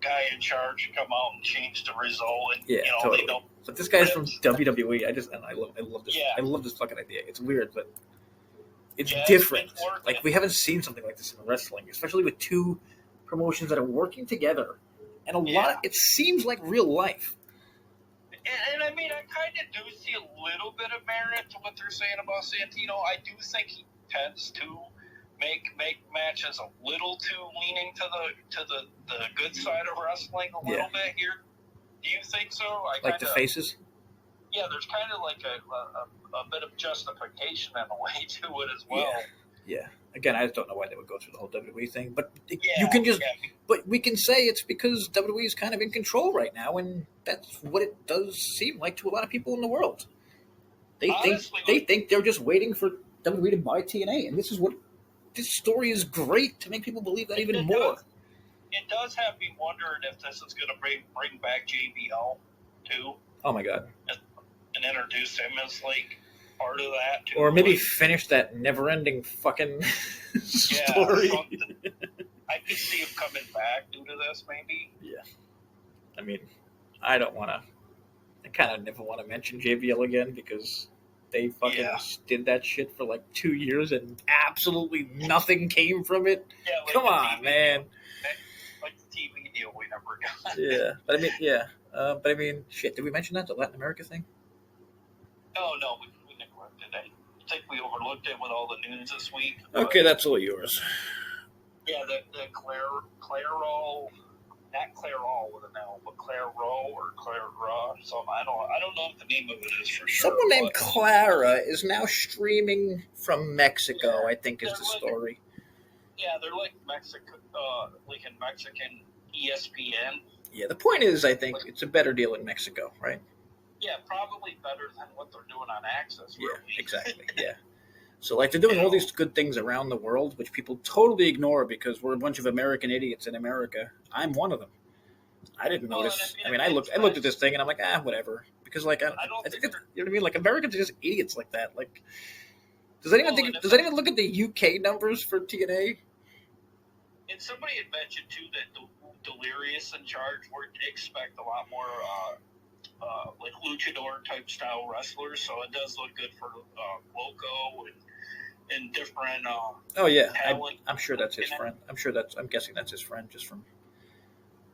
guy in charge come out and change the result, and totally. They don't. But this guy's from WWE. I love this. I love this fucking idea. It's weird, but it's different. Like we haven't seen something like this in wrestling, especially with two promotions that are working together, and a lot. It seems like real life. And I mean, I kind of do see a little bit of merit to what they're saying about Santino. I do think he tends to make matches a little too leaning to the good side of wrestling a little bit here. Do you think so? Like the faces? Yeah, there's kind of like a bit of justification in a way to it as well. Yeah. Again, I just don't know why they would go through the whole WWE thing, but you can just. But we can say it's because WWE is kind of in control right now, and that's what it does seem like to a lot of people in the world. They think they're just waiting for WWE to buy TNA, and this story is great to make people believe that even more. It does have me wondering if this is going to bring back JBL too. Oh my god! And introduce him as like part of that too. Or maybe finish that never-ending fucking story. I could see him coming back due to this, maybe. Yeah. I mean, I don't want to. I kind of never want to mention JBL again because they fucking did that shit for like 2 years and absolutely nothing came from it. Yeah, like come on, man. Like the TV deal we never got. Yeah, but I mean, shit. Did we mention that the Latin America thing? No, we neglected it. I think we overlooked it with all the news this week. Okay, that's all yours. Yeah, the Claro, not Clairol with an L, but Claro or Clara. So I don't know what the name of it is for sure. Someone named Clara is now streaming from Mexico. Yeah, I think is the story. Yeah, they're like Mexican ESPN. Yeah, the point is, I think it's a better deal in Mexico, right? Yeah, probably better than what they're doing on Access. Really. Yeah, exactly. Yeah. So, like, they're doing all these good things around the world, which people totally ignore because we're a bunch of American idiots in America. I'm one of them. I didn't notice. I mean, I looked at this thing and I'm like, whatever. Because, like, I think you know what I mean? Like, Americans are just idiots like that. Like, does anyone look at the UK numbers for TNA? And somebody had mentioned too that Delirious in charge would expect a lot more like luchador type style wrestlers, so it does look good for Loco and different. Oh yeah, I'm sure that's his friend. I'm guessing that's his friend, just from.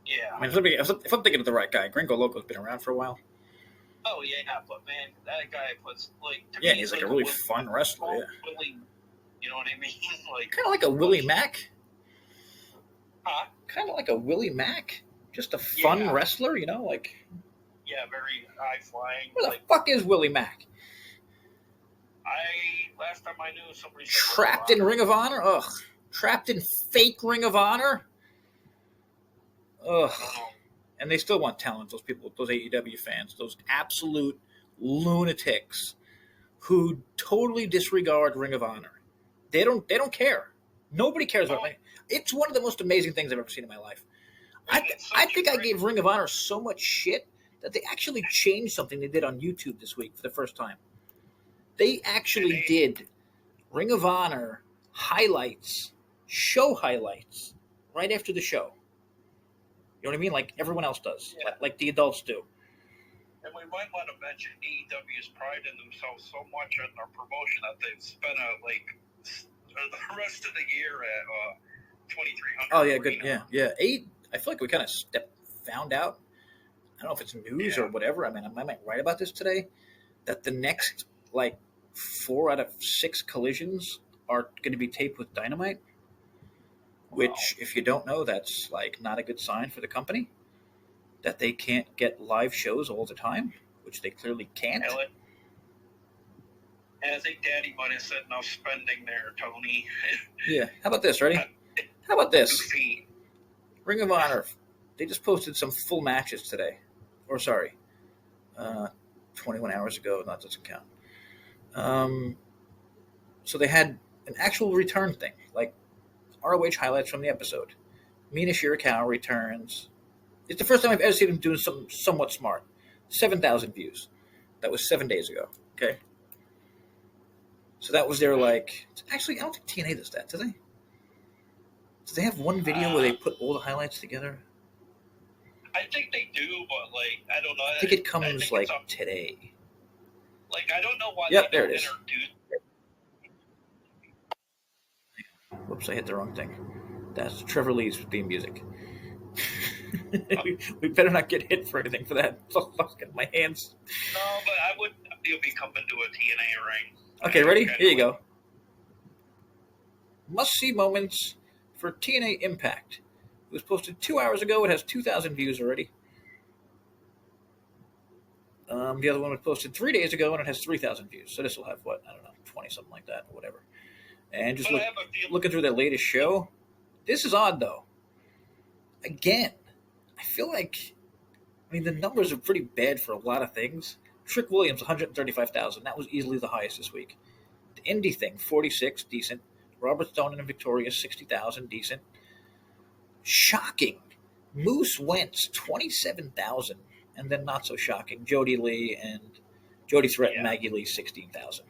Yeah. I mean, if I'm thinking of the right guy, Gringo Loco's been around for a while. Oh yeah, but man, that guy puts like. To me, he's like a really fun wrestler. Yeah. Willie, you know what I mean? Like kind of like a Willie Mack. Huh? Kind of like a Willie Mack, just a fun wrestler, you know, like. Yeah, very high flying. Where the fuck is Willie Mack? Last time I knew somebody trapped in Ring of Honor. Ugh, trapped in fake Ring of Honor. Ugh, and they still want talent. Those people, those AEW fans, those absolute lunatics who totally disregard Ring of Honor. They don't care. Nobody cares about me. It's one of the most amazing things I've ever seen in my life. I think I gave Ring of Honor so much shit that they actually changed something they did on YouTube this week for the first time. They actually did Ring of Honor highlights, show highlights, right after the show. You know what I mean? Like everyone else does, like the adults do. And we might want to mention AEW's pride in themselves so much in their promotion that they've spent the rest of the year at 2300. Oh yeah, good. Yeah. I feel like we kind of found out. I don't know if it's news or whatever. I mean, I might write about this today. That the next 4 out of 6 collisions are going to be taped with Dynamite. Which, if you don't know, that's not a good sign for the company. That they can't get live shows all the time, which they clearly can't. And I think Daddy might have said enough spending there, Tony. Yeah. How about this? Ready? How about this? Ring of Honor. They just posted some full matches today. Or sorry, 21 hours ago. That doesn't count. So they had an actual return thing, like ROH highlights from the episode. Mina Shirakawa returns. It's the first time I've ever seen them doing something somewhat smart. 7,000 views. That was 7 days ago. Okay. So that was their Actually, I don't think TNA does that, do they? Do they have one video where they put all the highlights together? I think they do, but I don't know. I think it comes today. I don't know why. Yep, there it is. Whoops, I hit the wrong thing. That's Trevor Lee's theme music. we better not get hit for anything for that. My hands. No, but I would be coming to a TNA ring. Okay, ready? Here you go. Must-see moments for TNA Impact. It was posted 2 hours ago. It has 2,000 views already. The other one was posted 3 days ago, and it has 3,000 views. So this will have, 20, something like that, or whatever. And just looking through their latest show, this is odd, though. Again, I feel the numbers are pretty bad for a lot of things. Trick Williams, 135,000. That was easily the highest this week. Indie thing, 46, decent. Robert Stone and Victoria, 60,000, decent. Shocking. Moose Wentz, 27,000. And then not so shocking, Jody Threat and Maggie Lee, 16,000.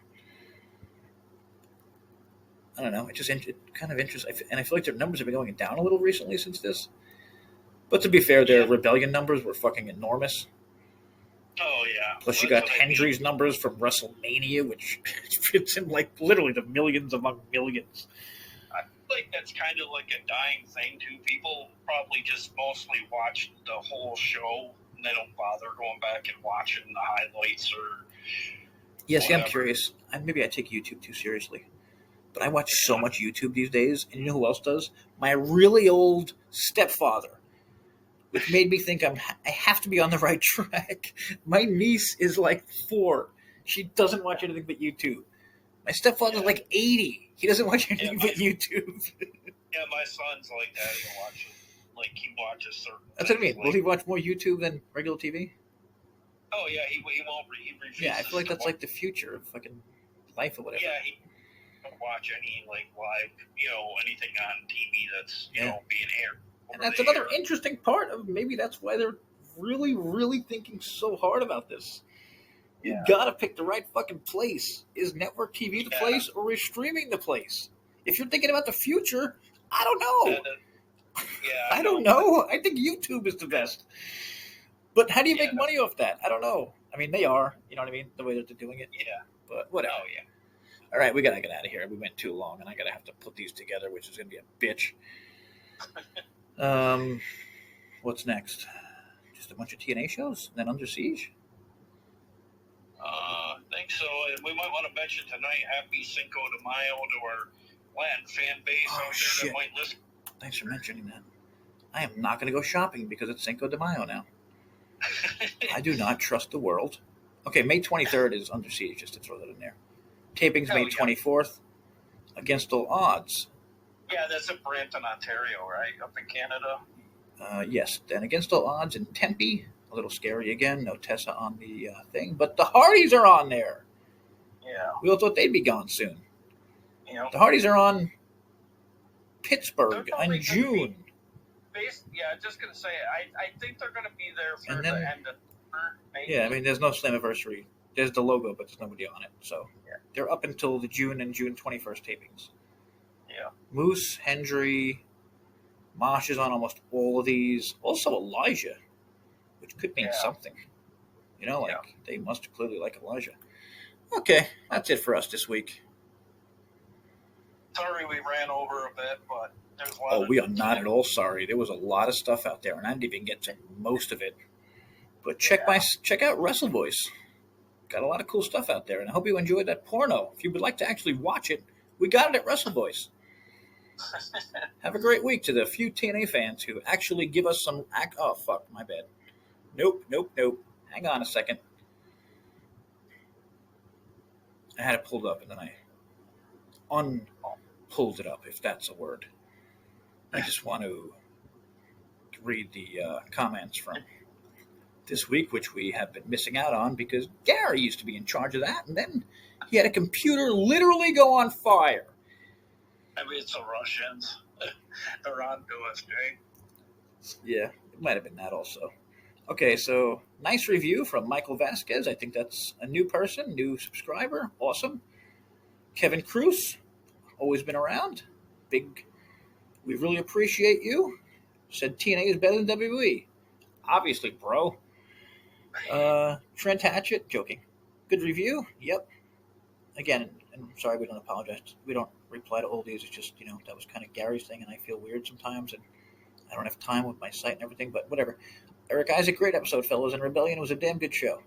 I don't know. It kind of interests, and I feel like their numbers have been going down a little recently since this. But to be fair, their Rebellion numbers were fucking enormous. Oh yeah. Plus, you got Hendry's numbers from WrestleMania, which fits in like literally the millions among millions. I think that's kind of like a dying thing too. People probably just mostly watch the whole show and they don't bother going back and watching the highlights or. Yeah, see, I'm curious. Maybe I take YouTube too seriously. But I watch so much YouTube these days, and you know who else does? My really old stepfather, which made me think I have to be on the right track. My niece is like 4. She doesn't watch anything but YouTube. My stepfather's like 80. He doesn't watch anything but YouTube. Yeah, my son's like that. He watches certain. That's what I mean. Will he watch more YouTube than regular TV? Oh yeah, he won't. He refuses. Yeah, I feel like that's like the future of fucking life or whatever. Yeah, he don't watch any like live, anything on TV that's being aired. And that's another interesting part of maybe that's why they're really, really thinking so hard about this. You gotta pick the right fucking place. Is network TV the place, or is streaming the place? If you're thinking about the future, I don't know. I don't know. I think YouTube is the best. But how do you make money off that? I don't know. I mean, they are. You know what I mean? The way that they're doing it. Yeah. But whatever. Oh, yeah. All right, we got to get out of here. We went too long, and I got to have to put these together, which is going to be a bitch. What's next? Just a bunch of TNA shows, and then Under Siege? I think so. And we might want to mention tonight, happy Cinco de Mayo to our Latin fan base out there that might listen. Thanks for mentioning that. I am not going to go shopping because it's Cinco de Mayo now. I do not trust the world. Okay, May 23rd is Under Siege, just to throw that in there. Tapings May 24th. Against All Odds. Yeah, that's in Brampton, Ontario, right? Up in Canada. Yes. Then Against All Odds in Tempe. A little scary again. No Tessa on the thing. But the Hardys are on there. Yeah. We all thought they'd be gone soon. The Hardys are on Pittsburgh in June. Yeah, just going to say, I think they're going to be there for the end of maybe. Yeah, I mean, there's no Slammiversary. There's the logo, but there's nobody on it. So they're up until the June and June 21st tapings. Yeah. Moose, Hendry, Mosh is on almost all of these. Also Elijah, which could mean something. They must clearly like Elijah. Okay, that's it for us this week. Sorry we ran over a bit, but there's a lot we are not at all sorry. There was a lot of stuff out there, and I didn't even get to most of it. But check out Wrestle Voice. Got a lot of cool stuff out there, and I hope you enjoyed that porno. If you would like to actually watch it, we got it at Wrestle Voice. Have a great week to the few TNA fans who actually give us some... Oh, fuck, my bad. Nope. Hang on a second. I had it pulled up, and then I unpulled it up, if that's a word. I just want to read the comments from this week, which we have been missing out on because Gary used to be in charge of that, and then he had a computer literally go on fire. I mean, it's the Russians. They're on to us, Jay. Yeah, it might have been that also. Okay, so nice review from Michael Vasquez. I think that's a new person, new subscriber. Awesome. Kevin Cruz, always been around. We really appreciate you. Said TNA is better than WWE. Obviously, bro. Trent Hatchett, joking. Good review. Yep. Again, and I'm sorry we don't apologize. We don't reply to all these. It's just, that was kind of Gary's thing, and I feel weird sometimes, and I don't have time with my site and everything, but whatever. Eric Isaac, great episode, fellas, and Rebellion was a damn good show.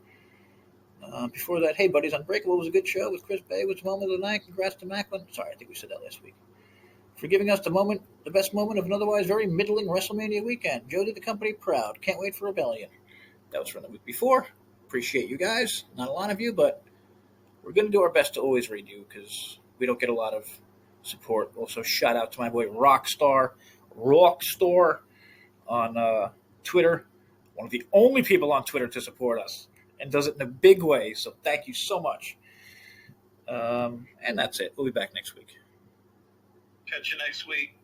Before that, hey, buddies, Unbreakable was a good show with Chris Bay, was the moment of the night. Congrats to Macklin. Sorry, I think we said that last week. For giving us the best moment of an otherwise very middling WrestleMania weekend. Joe did the company proud. Can't wait for Rebellion. That was from the week before. Appreciate you guys. Not a lot of you, but we're going to do our best to always read you because we don't get a lot of support. Also, shout out to my boy Rockstar on Twitter. One of the only people on Twitter to support us and does it in a big way. So thank you so much. And that's it. We'll be back next week. Catch you next week.